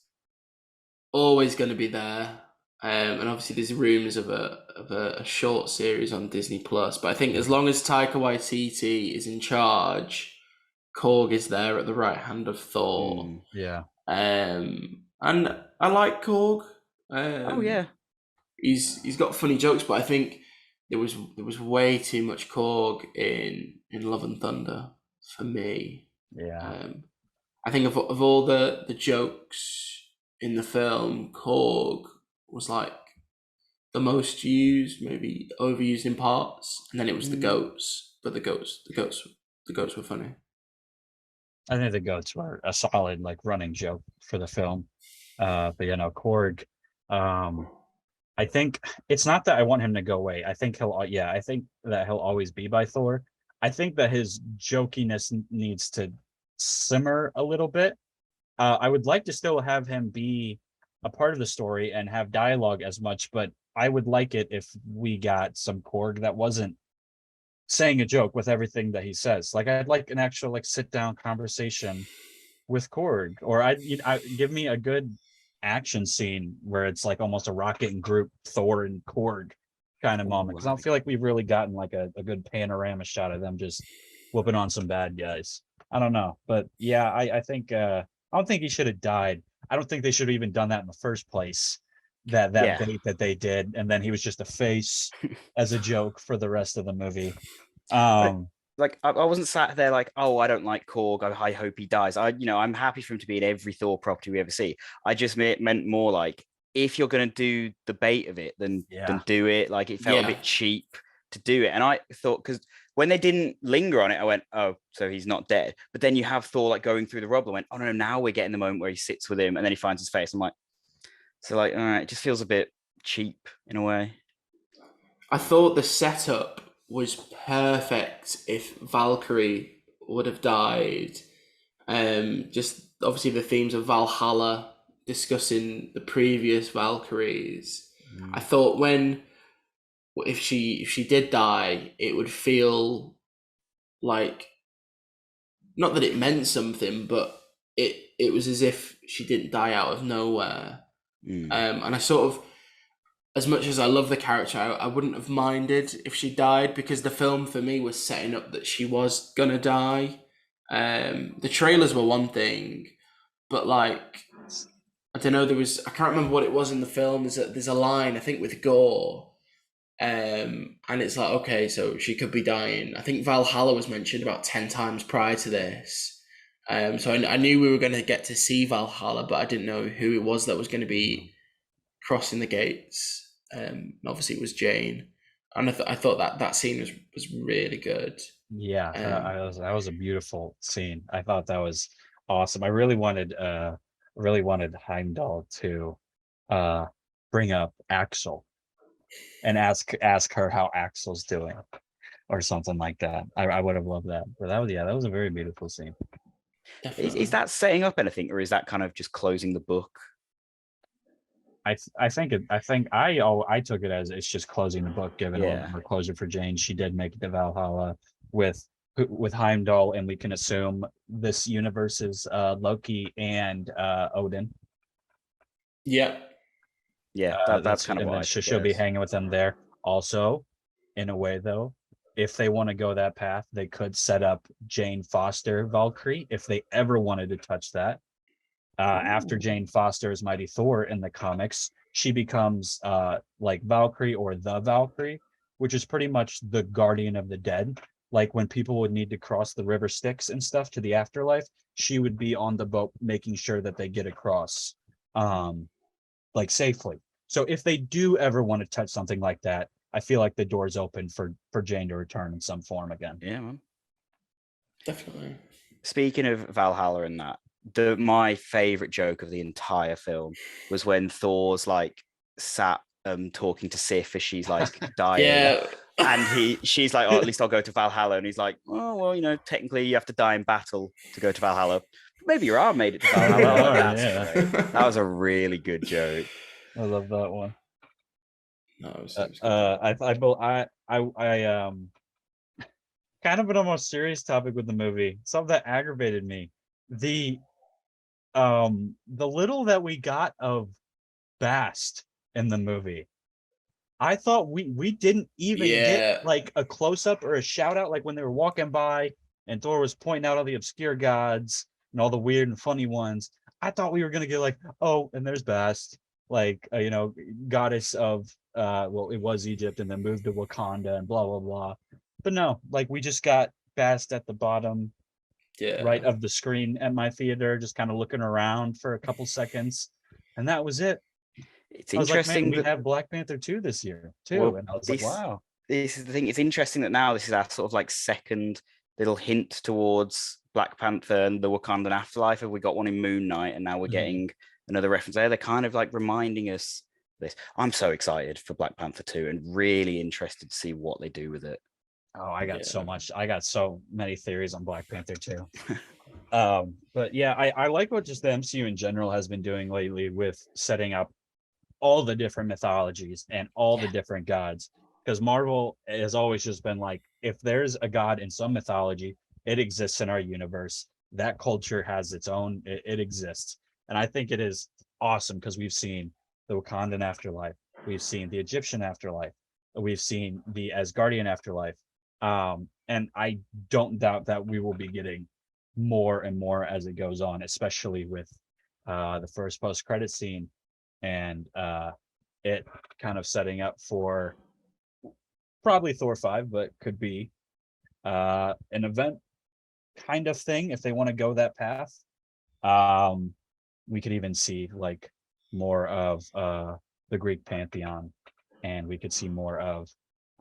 Speaker 1: always going to be there, and obviously there's rumors of a short series on Disney Plus. But I think as long as Taika Waititi is in charge, Korg is there at the right hand of Thor. And I like Korg. He's got funny jokes, but I think there was way too much Korg in Love and Thunder for me. I think of all the jokes in the film, Korg was like the most used, maybe overused in parts, and then it was the goats. But the goats were funny.
Speaker 2: I think the goats were a solid like running joke for the film. But Korg. I think it's not that I want him to go away. I think I think that he'll always be by Thor. I think that his jokiness needs to simmer a little bit. I would like to still have him be a part of the story and have dialogue as much, but I would like it if we got some Korg that wasn't saying a joke with everything that he says. Like I'd like an actual like sit down conversation with Korg, or I give me a good action scene where it's like almost a Rocket and Groot, Thor and Korg kind of moment. Because I don't feel like we've really gotten like a good panorama shot of them just whooping on some bad guys. I don't know, but yeah, I think I don't think he should have died. I don't think they should have even done that in the first place. That
Speaker 3: Yeah.
Speaker 2: bait that they did, and then he was just a face as a joke for the rest of the movie.
Speaker 3: Like I wasn't sat there like, oh, I don't like Korg. I hope he dies. I'm happy for him to be in every Thor property we ever see. I just meant more like, if you're going to do the bait of it, then do it. Like it felt a bit cheap to do it. And I thought, because when they didn't linger on it, I went, oh, so he's not dead. But then you have Thor like going through the rubble. I went, oh no, now we're getting the moment where he sits with him and then he finds his face. I'm like, so like, all right, it just feels a bit cheap in a way.
Speaker 1: I thought the setup was perfect if Valkyrie would have died. Just obviously the themes of Valhalla, discussing the previous Valkyries. I thought if she did die, it would feel like, not that it meant something, but it was as if she didn't die out of nowhere. And I sort of, as much as I love the character, I wouldn't have minded if she died, because the film for me was setting up that she was gonna die. The trailers were one thing, but like, I don't know, I can't remember what it was in the film. There's a line, I think, with Gore, and it's like, okay, so she could be dying. I think Valhalla was mentioned about 10 times prior to this. So I knew we were going to get to see Valhalla, but I didn't know who it was that was going to be crossing the gates. Obviously it was Jane, and I thought that scene was really good.
Speaker 2: Yeah, that was a beautiful scene. I thought that was awesome. I really wanted Heimdall to bring up Axel and ask her how Axel's doing or something like that. I would have loved that. But that was a very beautiful scene.
Speaker 3: Is that setting up anything, or is that kind of just closing the book?
Speaker 2: I think I took it as it's just closing the book, giving a little more closure for Jane. She did make it to Valhalla with Heimdall, and we can assume this universe is Loki and Odin.
Speaker 1: Yeah.
Speaker 3: That's kind of what
Speaker 2: she'll be hanging with them there. Also, in a way though, if they want to go that path, they could set up Jane Foster Valkyrie if they ever wanted to touch that. After Jane Foster is Mighty Thor in the comics, she becomes like Valkyrie or the Valkyrie, which is pretty much the guardian of the dead. Like when people would need to cross the river Styx and stuff to the afterlife, she would be on the boat making sure that they get across like safely. So if they do ever want to touch something like that, I feel like the door's open for Jane to return in some form again.
Speaker 3: Yeah, man.
Speaker 1: Definitely.
Speaker 3: Speaking of Valhalla and that, my favorite joke of the entire film was when Thor's like sat talking to Sif as she's like dying.
Speaker 1: Yeah.
Speaker 3: And she's like, oh, at least I'll go to Valhalla. And he's like, oh, well, technically you have to die in battle to go to Valhalla. Maybe your arm made it to Valhalla. That was a really good joke.
Speaker 2: I love that one.
Speaker 1: No, it was
Speaker 2: I kind of an almost serious topic with the movie. Something that aggravated me. The little that we got of Bast in the movie, I thought we didn't even get like a close-up or a shout-out, like when they were walking by and Thor was pointing out all the obscure gods and all the weird and funny ones. I thought we were gonna get like, oh, and there's Bast, like goddess of it was Egypt and then moved to Wakanda and blah blah blah. But no, like we just got Bast at the bottom right of the screen at my theater, just kind of looking around for a couple seconds, and that was it.
Speaker 3: It's
Speaker 2: I was like,
Speaker 3: interesting
Speaker 2: man, we
Speaker 3: that
Speaker 2: have Black Panther 2 this year too,
Speaker 3: well,
Speaker 2: and I was like, wow.
Speaker 3: this is the thing. It's interesting that now this is our sort of like second little hint towards Black Panther and the Wakandan afterlife. We got one in Moon Knight, and now we're getting another reference there. They're kind of like reminding us this. I'm so excited for Black Panther 2 and really interested to see what they do with it.
Speaker 2: Oh, I got so many theories on Black Panther 2. But yeah, I like what just the MCU in general has been doing lately with setting up all the different mythologies and all the different gods. Because Marvel has always just been like, if there's a god in some mythology, it exists in our universe. That culture has its own, it exists. And I think it is awesome because we've seen the Wakandan afterlife, we've seen the Egyptian afterlife, we've seen the Asgardian afterlife. And I don't doubt that we will be getting more and more as it goes on, especially with the first post-credit scene and it kind of setting up for probably Thor 5, but could be an event kind of thing if they want to go that path. We could even see like more of the Greek pantheon, and we could see more of,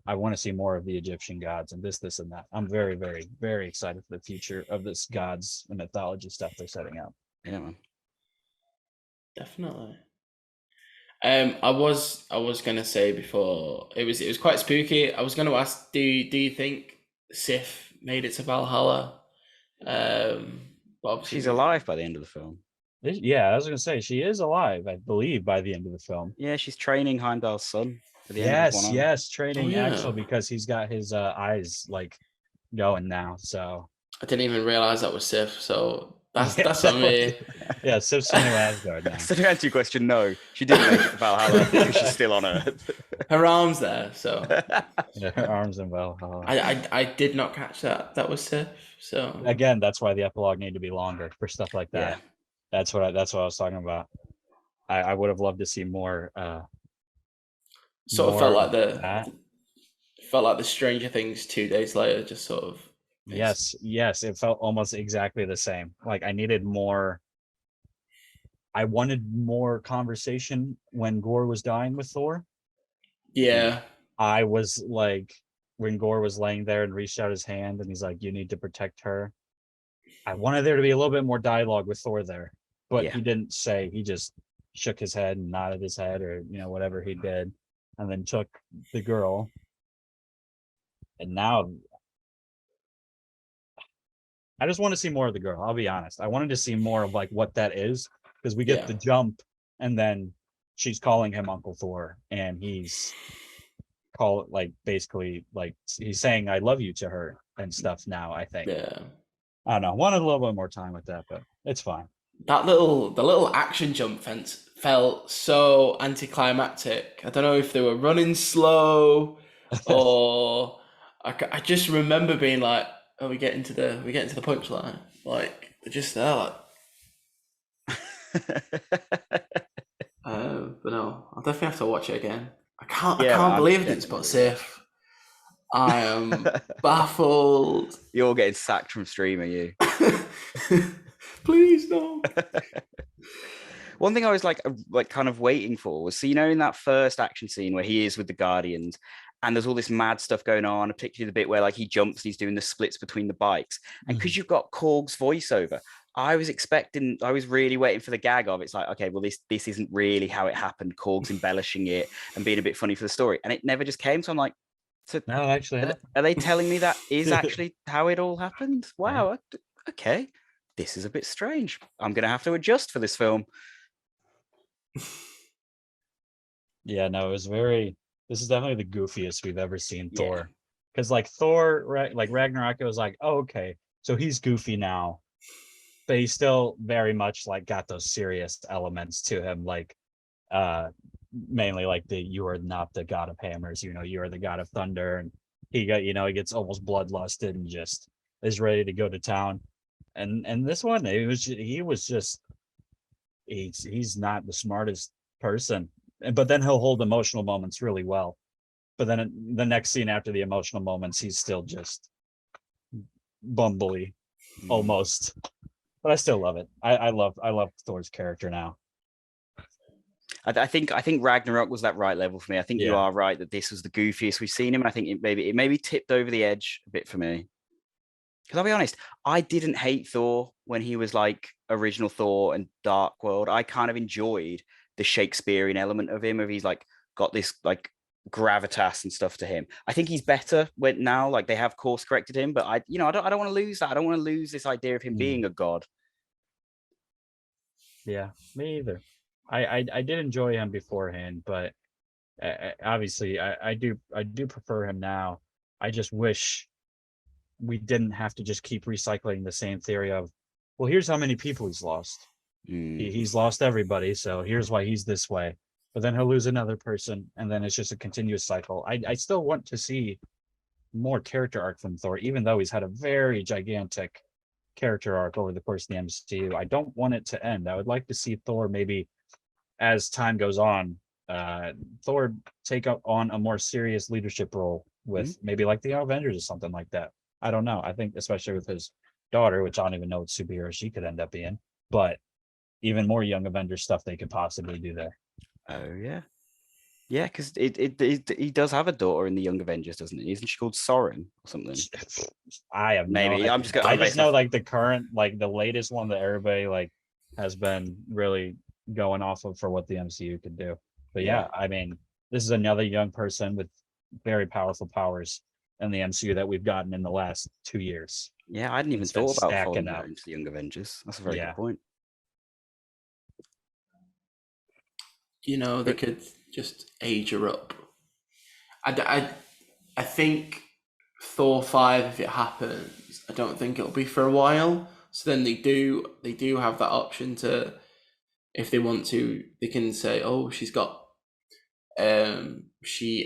Speaker 2: I want to see more of the Egyptian gods and this and that. I'm very, very, very excited for the future of this gods and mythology stuff they're setting up.
Speaker 3: Yeah, man.
Speaker 1: Definitely. I was gonna say before it was quite spooky. I was gonna ask, do you think Sif made it to Valhalla? But
Speaker 3: She's alive by the end of the film.
Speaker 2: Yeah, I was gonna say she is alive, I believe, by the end of the film.
Speaker 3: Yeah, she's training Heimdall's son. At the end of one
Speaker 2: Yes, training Axel
Speaker 1: yeah.
Speaker 2: because he's got his eyes like going now. So
Speaker 1: I didn't even realize that was Sif. So that's on me.
Speaker 2: Yeah, Sif's the new Asgard now.
Speaker 3: So to answer your question, no, she didn't make it to Valhalla because she's still on Earth.
Speaker 1: Her arm's there, so
Speaker 2: Yeah, her arms in Valhalla.
Speaker 1: I did not catch that. That was Sif. So
Speaker 2: Again, that's why the epilogue needed to be longer for stuff like that.
Speaker 3: Yeah.
Speaker 2: That's what I was talking about. I would have loved to see more.
Speaker 1: Sort of
Speaker 2: more
Speaker 1: felt like the Stranger Things 2 days later, just sort of.
Speaker 2: Yes, it felt almost exactly the same. Like I needed more. I wanted more conversation when Gore was dying with Thor.
Speaker 1: Yeah.
Speaker 2: I was like, when Gore was laying there and reached out his hand and he's like, you need to protect her. I wanted there to be a little bit more dialogue with Thor there, but he didn't say. He just shook his head and nodded his head, or whatever he did, and then took the girl. And now I just want to see more of the girl. I'll be honest. I wanted to see more of like what that is, because we get the jump and then she's calling him Uncle Thor and he's basically he's saying I love you to her and stuff now, I think.
Speaker 1: Yeah.
Speaker 2: I don't know. Wanted a little bit more time with that, but it's fine.
Speaker 1: The little action jump fence felt so anticlimactic. I don't know if they were running slow or I just remember being like, "Oh, we getting to the punchline." Like they're just there, like. But no, I'll definitely have to watch it again. I can't believe it's but Sif. I am baffled.
Speaker 3: You're getting sacked from Streamin, you.
Speaker 1: Please no.
Speaker 3: One thing I was like kind of waiting for was, so in that first action scene where he is with the Guardians and there's all this mad stuff going on, particularly the bit where like he jumps and he's doing the splits between the bikes. And because you've got Korg's voiceover, I was really waiting for the gag of it's like, okay, well, this isn't really how it happened. Korg's embellishing it and being a bit funny for the story. And it never just came. So I'm like,
Speaker 2: no, actually,
Speaker 3: are they telling me that is actually how it all happened? Wow. Okay. This is a bit strange. I'm going to have to adjust for this film.
Speaker 2: Yeah, no, this is definitely the goofiest we've ever seen Thor. Because like Thor, right, like Ragnarok, it was like, oh, okay, so he's goofy now, but he's still very much like got those serious elements to him, like mainly like you are not the god of hammers, you are the god of thunder, and he he gets almost bloodlusted and just is ready to go to town. And this one, he's not the smartest person, but then he'll hold emotional moments really well. But then the next scene after the emotional moments, he's still just bumbly. almost. But I still love it. I love Thor's character now.
Speaker 3: I think Ragnarok was that right level for me. I think you are right that this was the goofiest we've seen him, and I think it maybe tipped over the edge a bit for me. Because I'll be honest, I didn't hate Thor when he was like original Thor and Dark World. I kind of enjoyed the Shakespearean element of him, of he's like got this like gravitas and stuff to him. I think he's better when now like they have course corrected him, but I don't want to lose that. I don't want to lose this idea of him being a god.
Speaker 2: Yeah, me either. I did enjoy him beforehand, but obviously I do prefer him now. I just wish we didn't have to just keep recycling the same theory of, well, here's how many people he's lost. He's lost everybody, so here's why he's this way. But then he'll lose another person, and then it's just a continuous cycle. I still want to see more character arc from Thor, even though he's had a very gigantic character arc over the course of the MCU. I don't want it to end. I would like to see Thor maybe, as time goes on, Thor take up on a more serious leadership role with maybe like the Avengers or something like that. I don't know. I think especially with his daughter, which I don't even know what superhero she could end up being, but even more Young Avengers stuff they could possibly do there.
Speaker 3: Oh yeah, because he does have a daughter in the Young Avengers, doesn't he? Isn't she called Soren or something?
Speaker 2: I have
Speaker 3: maybe.
Speaker 2: No,
Speaker 3: I
Speaker 2: just know like the current, like the latest one that everybody like has been really going off of for what the MCU could do. But yeah, I mean, this is another young person with very powerful powers in the MCU that we've gotten in the last 2 years.
Speaker 3: Yeah, I hadn't even thought about following her into the Young Avengers. That's a very good point.
Speaker 1: They could just age her up. I think Thor 5, if it happens, I don't think it'll be for a while. So then they do have that option to, if they want to, they can say, oh, she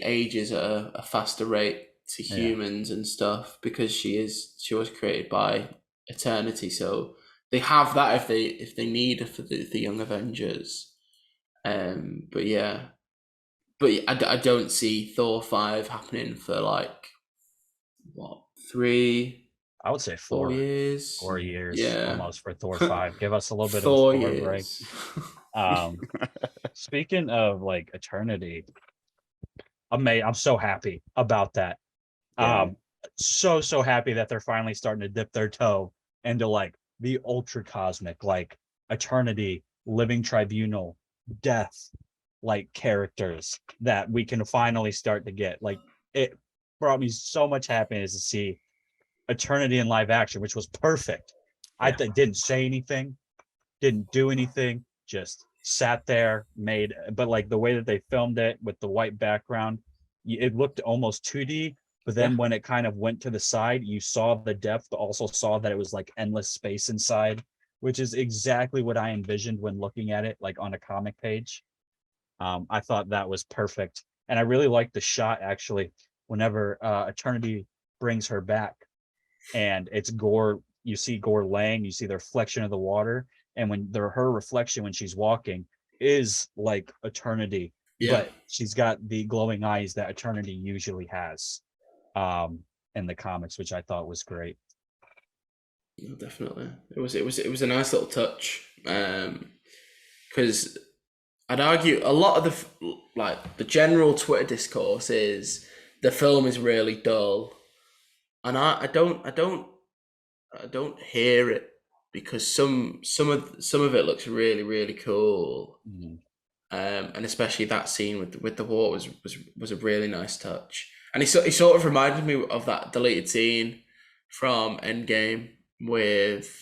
Speaker 1: ages at a faster rate to humans and stuff because she was created by eternity. So they have that if they need it for the Young Avengers. But I don't see Thor 5 happening for like what, 3?
Speaker 2: I would say
Speaker 1: 4 years.
Speaker 2: 4 years,
Speaker 1: yeah,
Speaker 2: almost, for Thor 5. Give us a little bit
Speaker 1: Thor
Speaker 2: of a Thor
Speaker 1: years.
Speaker 2: break. Speaking of like eternity, I'm so happy about that. So happy that they're finally starting to dip their toe into like the ultra cosmic, like eternity, living tribunal, death, like characters that we can finally start to get. Like, it brought me so much happiness to see eternity in live action, which was perfect. I didn't say anything, didn't do anything, just sat there, but like the way that they filmed it with the white background, it looked almost 2D. But then when it kind of went to the side, you saw the depth, but also saw that it was like endless space inside, which is exactly what I envisioned when looking at it, like on a comic page. I thought that was perfect. And I really liked the shot, actually, whenever Eternity brings her back and it's Gore, you see Gore laying, you see the reflection of the water. And when her reflection when she's walking is like Eternity, but she's got the glowing eyes that Eternity usually has in the comics, which I thought was great.
Speaker 1: No, definitely, it was a nice little touch, because I'd argue a lot of the general Twitter discourse is the film is really dull, and I don't hear it, because some of it looks really, really cool. And especially that scene with the water was a really nice touch. And he sort of reminded me of that deleted scene from Endgame with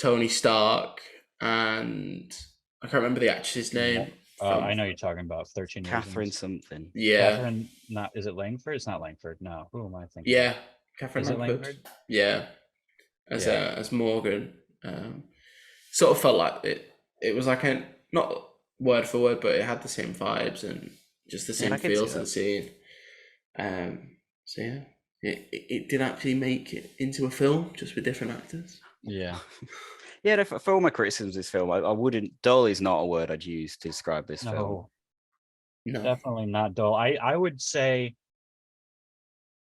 Speaker 1: Tony Stark and I can't remember the actress's name.
Speaker 2: I know you're talking about 13
Speaker 3: Catherine
Speaker 2: Reasons.
Speaker 3: something.
Speaker 1: Yeah.
Speaker 2: Catherine, is it Langford? It's not Langford. No. Who am I thinking?
Speaker 1: Yeah. Catherine
Speaker 2: Is it
Speaker 1: Langford.
Speaker 2: Langford?
Speaker 1: Yeah. As Morgan. Sort of felt like it was like not word for word, but it had the same vibes and just the same feel to the scene. So yeah, it did actually make it into a film, just with different actors.
Speaker 2: Yeah.
Speaker 3: Yeah, for all my criticisms of this film, I wouldn't. Dull is not a word I'd use to describe this film.
Speaker 2: No, definitely not dull. I would say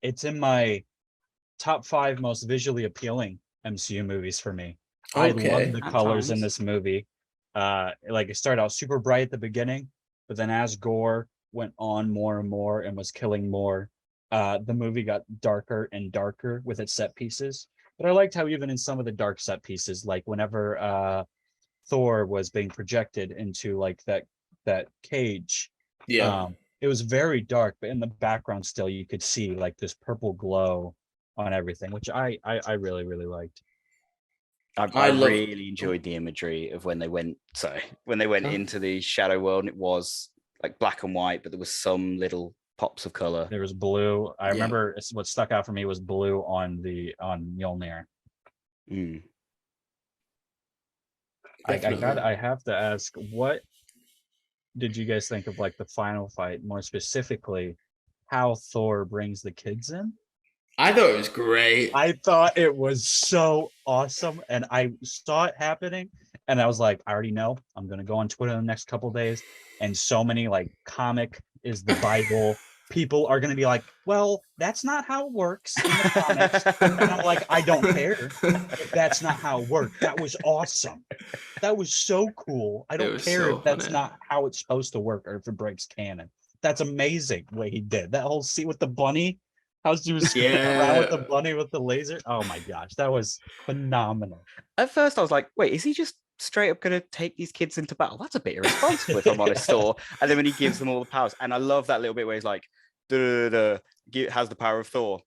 Speaker 2: it's in my top 5 most visually appealing MCU movies for me.
Speaker 1: Okay,
Speaker 2: I love the
Speaker 1: at
Speaker 2: colors in
Speaker 1: times.
Speaker 2: this movie. Like it started out super bright at the beginning, but then as gore went on more and more and was killing more, the movie got darker and darker with its set pieces. But I liked how even in some of the dark set pieces, like whenever Thor was being projected into like that cage,
Speaker 1: Yeah.
Speaker 2: it was very dark, but in the background still you could see like this purple glow on everything, which I really really liked.
Speaker 3: I
Speaker 1: I love.
Speaker 3: really enjoyed the imagery of when they went. Sorry, when they went
Speaker 1: Huh?
Speaker 3: into the shadow world, and it was like black and white, but there was some little pops of color.
Speaker 2: There was blue. I
Speaker 1: Yeah.
Speaker 2: remember what stuck out for me was blue on Mjolnir.
Speaker 3: Mm.
Speaker 1: Definitely.
Speaker 2: I have to ask, what did you guys think of like the final fight, more specifically, how Thor brings the kids in?
Speaker 1: I thought it was great.
Speaker 2: I thought it was so awesome, and I saw it happening, and I was like, I already know. I'm gonna go on Twitter in the next couple days, and so many like comic is the Bible. People are gonna be like, well, that's not how it works in the comics, and I'm like, I don't care if that's not how it worked. That was awesome. That was so cool. I
Speaker 1: It
Speaker 2: don't
Speaker 1: was
Speaker 2: care
Speaker 1: so
Speaker 2: if that's
Speaker 1: funny.
Speaker 2: not how it's supposed to work or if it breaks canon. That's amazing what he did. That whole scene with the bunny, how she was spinning around with the
Speaker 1: Yeah.
Speaker 2: bunny with the laser. Oh my gosh, that was phenomenal.
Speaker 3: At first, I was like, "Wait, is he just straight up going to take these kids into battle? That's a bit irresponsible, if I'm honest." Thor. And then when he gives them all the powers, and I love that little bit where he's like, has the power of Thor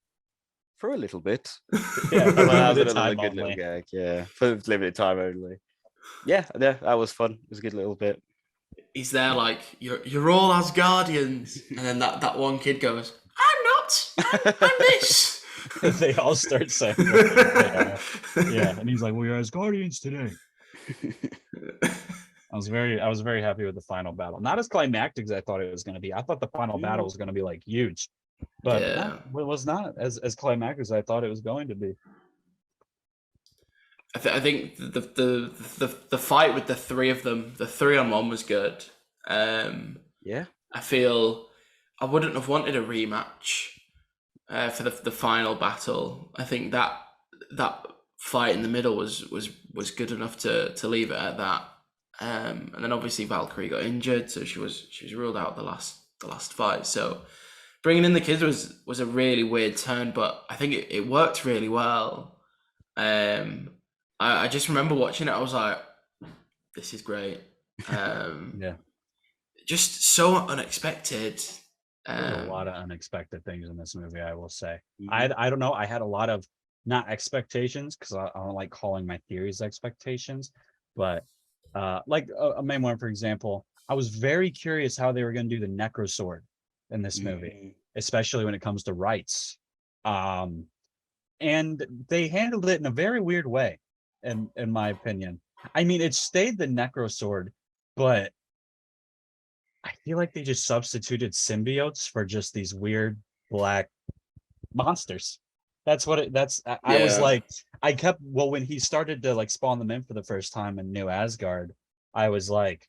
Speaker 3: for a little bit.
Speaker 2: Yeah, for
Speaker 3: That was
Speaker 2: limited
Speaker 3: another
Speaker 2: time
Speaker 3: good little
Speaker 2: only.
Speaker 3: gag. Yeah, for limited time only. Yeah, that was fun. It was a good little bit.
Speaker 1: He's there like you're all Asgardians, and then that one kid goes, "I'm not. I'm this."
Speaker 2: They all start saying what they are. Yeah, and he's like, "We are as guardians today." I was very happy with the final battle. Not as climactic as I thought it was going to be. I thought the final battle was going to be like huge, but
Speaker 1: Yeah.
Speaker 2: it was not as climactic as I thought it was going to be.
Speaker 1: I think the fight with the three of them, the 3-on-1 was good.
Speaker 3: Yeah.
Speaker 1: I feel I wouldn't have wanted a rematch for the final battle. I think that fight in the middle was good enough to leave it at that. And then obviously Valkyrie got injured, so she was ruled out the last fight. So bringing in the kids was a really weird turn, but I think it worked really well. I just remember watching it. I was like, "This is great."
Speaker 2: Yeah,
Speaker 1: Just so unexpected.
Speaker 2: there's a lot of unexpected things in this movie, I will say.
Speaker 3: Mhm.
Speaker 2: I don't know. I had a lot of not expectations because I don't like calling my theories expectations, but like a main one, for example, I was very curious how they were going to do the Necro Sword in this movie,
Speaker 3: Mhm.
Speaker 2: especially when it comes to rights. Um, and they handled it in a very weird way, in my opinion. I mean, it stayed the Necro Sword, but I feel like they just substituted symbiotes for just these weird black monsters. That's what it that's I was
Speaker 1: Yeah.
Speaker 2: like, I kept well when he started to like spawn them in for the first time in New Asgard, I was like,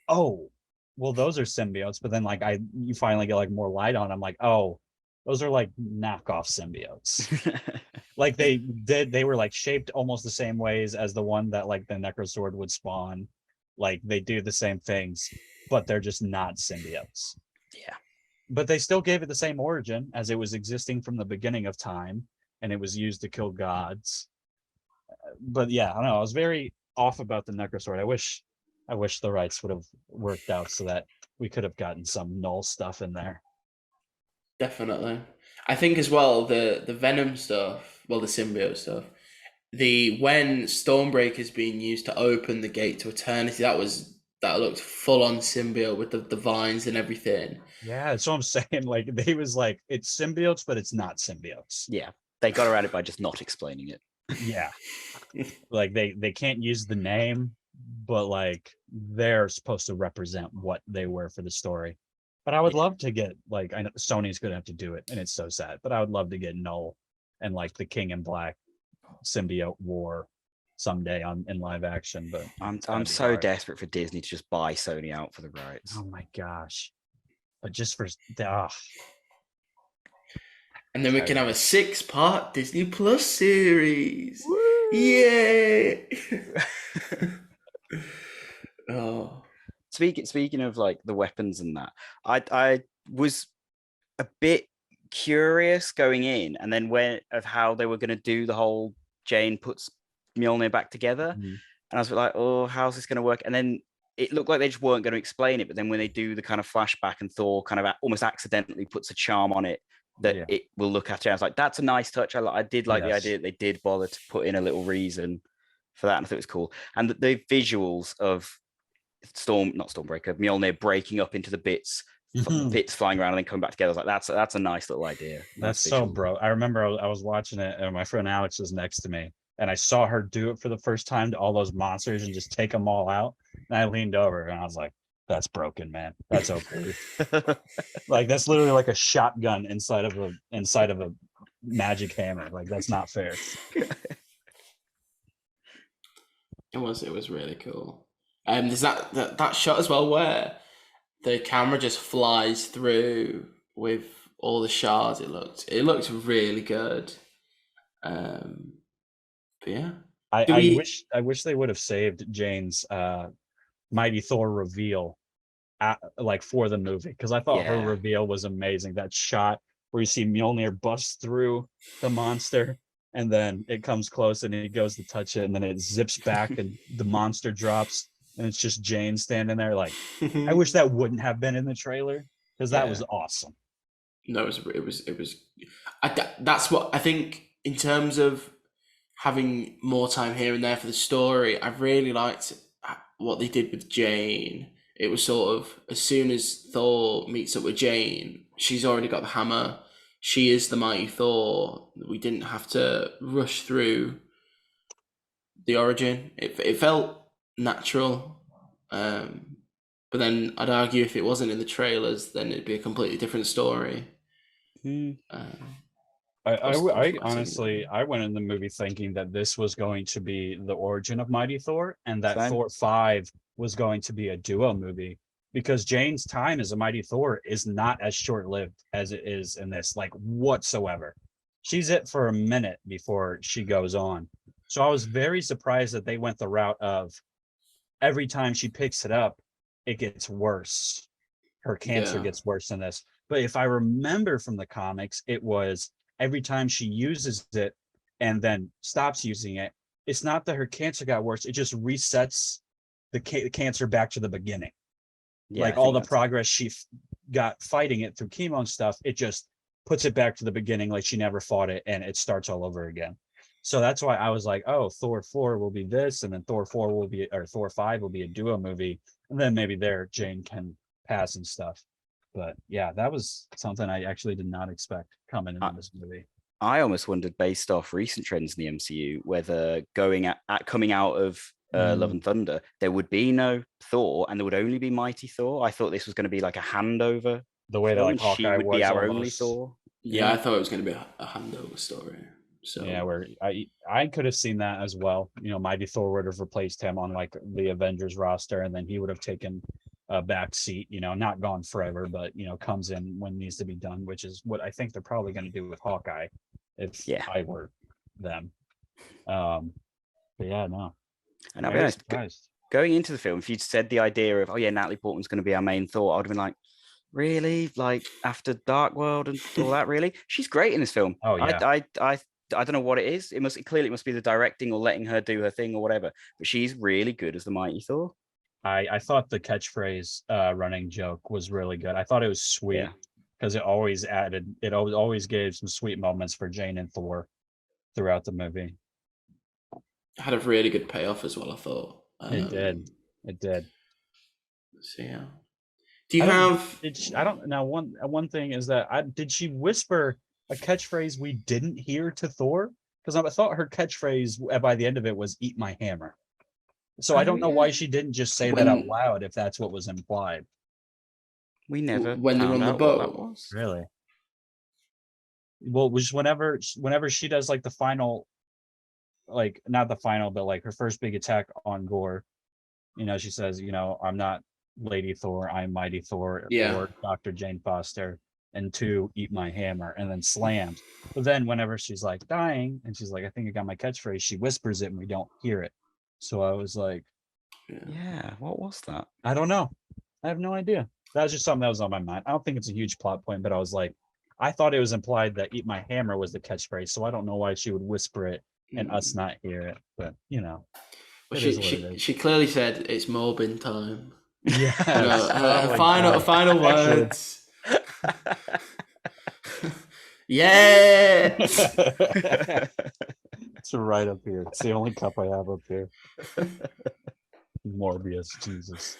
Speaker 2: oh, well, those are symbiotes. But then like you finally get like more light on. I'm like, oh, those are like knockoff symbiotes. Like they were like shaped almost the same ways as the one that like the Necrosword would spawn. Like they do the same things, but they're just not symbiotes.
Speaker 3: Yeah.
Speaker 2: But they still gave it the same origin as it was existing from the beginning of time, and it was used to kill gods. But yeah, I don't know. I was very off about the Necrosword. I wish the rights would have worked out so that we could have gotten some null stuff in there.
Speaker 1: Definitely. I think as well the Venom stuff, well the symbiote stuff, the when Stormbreaker is being used to open the gate to eternity, that looked full on symbiote with the vines and everything.
Speaker 2: Yeah, that's what I'm saying. Like they was like it's symbiotes, but it's not symbiotes.
Speaker 3: Yeah. They got around it by just not explaining it.
Speaker 2: Yeah. Like they can't use the name, but like they're supposed to represent what they were for the story. But I would
Speaker 3: Yeah.
Speaker 2: love to get like I know Sony's gonna have to do it, and it's so sad. But I would love to get Null and like the King in Black symbiote war someday on in live action. But
Speaker 3: I'm
Speaker 2: it's gotta be
Speaker 3: so
Speaker 2: hard.
Speaker 3: desperate for Disney to just buy Sony out for the rights.
Speaker 2: Oh my gosh! But just for
Speaker 1: And then we can have a 6-part Disney Plus series.
Speaker 3: Woo!
Speaker 1: Yay! Oh.
Speaker 3: Speaking of like the weapons and that, I was a bit curious going in, and then of how they were going to do the whole Jane puts Mjolnir back together, and I was like, oh, how's this going to work? And then it looked like they just weren't going to explain it, but then when they do the kind of flashback and Thor kind of almost accidentally puts a charm on it that it will look at it, I was like, that's a nice touch. I did like the idea that they did bother to put in a little reason for that, and I thought it was cool. And the visuals of Mjolnir breaking up into the bits flying around and then coming back together. I was like, that's a nice little idea.
Speaker 2: That's so bro. I remember I was watching it and my friend Alex was next to me and I saw her do it for the first time to all those monsters and just take them all out. And I leaned over and I was like, that's broken, man. That's okay. Like that's literally like a shotgun inside of a magic hammer. Like that's not fair.
Speaker 1: It was really cool. There's that shot as well where the camera just flies through with all the shards. It looked really good. But yeah.
Speaker 2: I wish they would have saved Jane's Mighty Thor reveal for the movie, because I thought her reveal was amazing. That shot where you see Mjolnir bust through the monster and then it comes close and he goes to touch it and then it zips back and the monster drops and it's just Jane standing there. Like, I wish that wouldn't have been in the trailer because that was awesome.
Speaker 1: No, it was. That's what I think in terms of having more time here and there for the story. I really liked what they did with Jane. It was sort of, as soon as Thor meets up with Jane, she's already got the hammer. She is the mighty Thor. We didn't have to rush through the origin. It felt natural. But then I'd argue if it wasn't in the trailers, then it'd be a completely different story.
Speaker 2: I honestly, I went in the movie thinking that this was going to be the origin of Mighty Thor and that Thor 5 was going to be a duo movie, because Jane's time as a Mighty Thor is not as short-lived as it is in this, like whatsoever. She's it for a minute before she goes on. So I was very surprised that they went the route of every time she picks it up, it gets worse. Her cancer gets worse in this. But if I remember from the comics, it was every time she uses it and then stops using it, it's not that her cancer got worse. It just resets the cancer back to the beginning. Like all the progress she got fighting it through chemo and stuff, it just puts it back to the beginning like she never fought it and it starts all over again. So that's why I was like, oh, Thor 4 will be this, and then Thor 5 will be a duo movie, and then maybe there Jane can pass and stuff. But yeah, that was something I actually did not expect coming into this movie.
Speaker 3: I almost wondered, based off recent trends in the MCU, whether coming out of Love and Thunder, there would be no Thor and there would only be Mighty Thor. I thought this was going to be like a handover.
Speaker 2: The way that like Hawkeye
Speaker 3: would be our only Thor.
Speaker 1: Yeah, I thought it was going to be a handover story. So
Speaker 2: yeah, where I could have seen that as well. You know, Mighty Thor would have replaced him on like the Avengers roster, and then he would have taken a back seat, you know, not gone forever, but you know, comes in when needs to be done, which is what I think they're probably going to do with Hawkeye if I were them. But yeah, no.
Speaker 3: And I'll be honest, going into the film, if you'd said the idea of, oh yeah, Natalie Portman's going to be our main Thor, I would have been like, really? Like after Dark World and all that, really? She's great in this film.
Speaker 2: Oh yeah.
Speaker 3: I don't know what it is. It must be the directing or letting her do her thing or whatever. But she's really good as the Mighty Thor.
Speaker 2: I thought the catchphrase running joke was really good. I thought it was sweet because it always gave some sweet moments for Jane and Thor throughout the movie.
Speaker 1: Had a really good payoff as well, I thought.
Speaker 2: It did.
Speaker 1: So yeah. Do you have?
Speaker 2: I don't know. One thing is that did she whisper a catchphrase we didn't hear to Thor? Because I thought her catchphrase by the end of it was "Eat my hammer." So I don't know why she didn't just say that out loud if that's what was implied.
Speaker 3: We never
Speaker 1: when they were on the boat.
Speaker 2: Really? Well, it was whenever she does like the final, like not the final, but like her first big attack on Gore. You know, she says, you know, I'm not Lady Thor, I'm Mighty Thor, or Dr. Jane Foster. and 2, eat my hammer, and then slams. But then whenever she's like dying and she's like, I think I got my catchphrase, she whispers it and we don't hear it. So I was like,
Speaker 3: Yeah, what was that?
Speaker 2: I don't know. I have no idea. That was just something that was on my mind. I don't think it's a huge plot point, but I was like, I thought it was implied that eat my hammer was the catchphrase. So I don't know why she would whisper it and us not hear it. But, you know,
Speaker 1: Well,
Speaker 2: it is what it is.
Speaker 1: she clearly said it's Morbin time.
Speaker 2: Yeah.
Speaker 1: Final words. Yes.
Speaker 2: It's right up here. It's the only cup I have up here. Morbius, Jesus.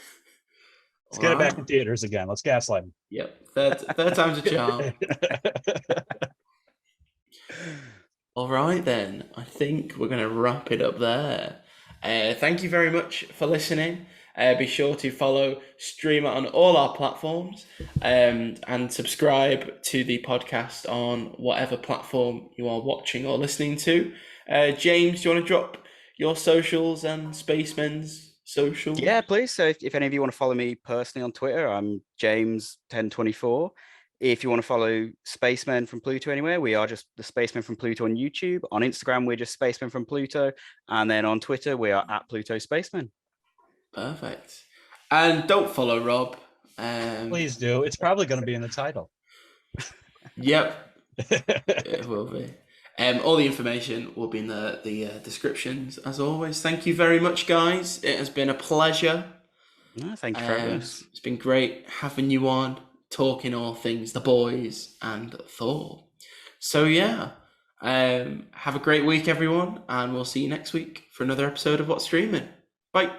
Speaker 2: Let's get it back in theaters again. Let's gaslight him.
Speaker 1: Yep. Third time's a charm. All right, then. I think we're going to wrap it up there. Thank you very much for listening. Be sure to follow Streamin on all our platforms and subscribe to the podcast on whatever platform you are watching or listening to. James, do you want to drop your socials and Spacemen's socials?
Speaker 3: Yeah, please. So if any of you want to follow me personally on Twitter, I'm James1024. If you want to follow Spacemen from Pluto anywhere, we are just the Spacemen from Pluto on YouTube. On Instagram, we're just Spacemen from Pluto. And then on Twitter, we are at Pluto Spacemen.
Speaker 1: Perfect. And don't follow Rob.
Speaker 2: Please do. It's probably going to be in the title.
Speaker 1: Yep. It will be. All the information will be in the descriptions, as always. Thank you very much, guys. It has been a pleasure.
Speaker 3: No, thank you for having us.
Speaker 1: It's been great having you on, talking all things The Boys and Thor. So, yeah. Have a great week, everyone, and we'll see you next week for another episode of What's Streaming. Bye.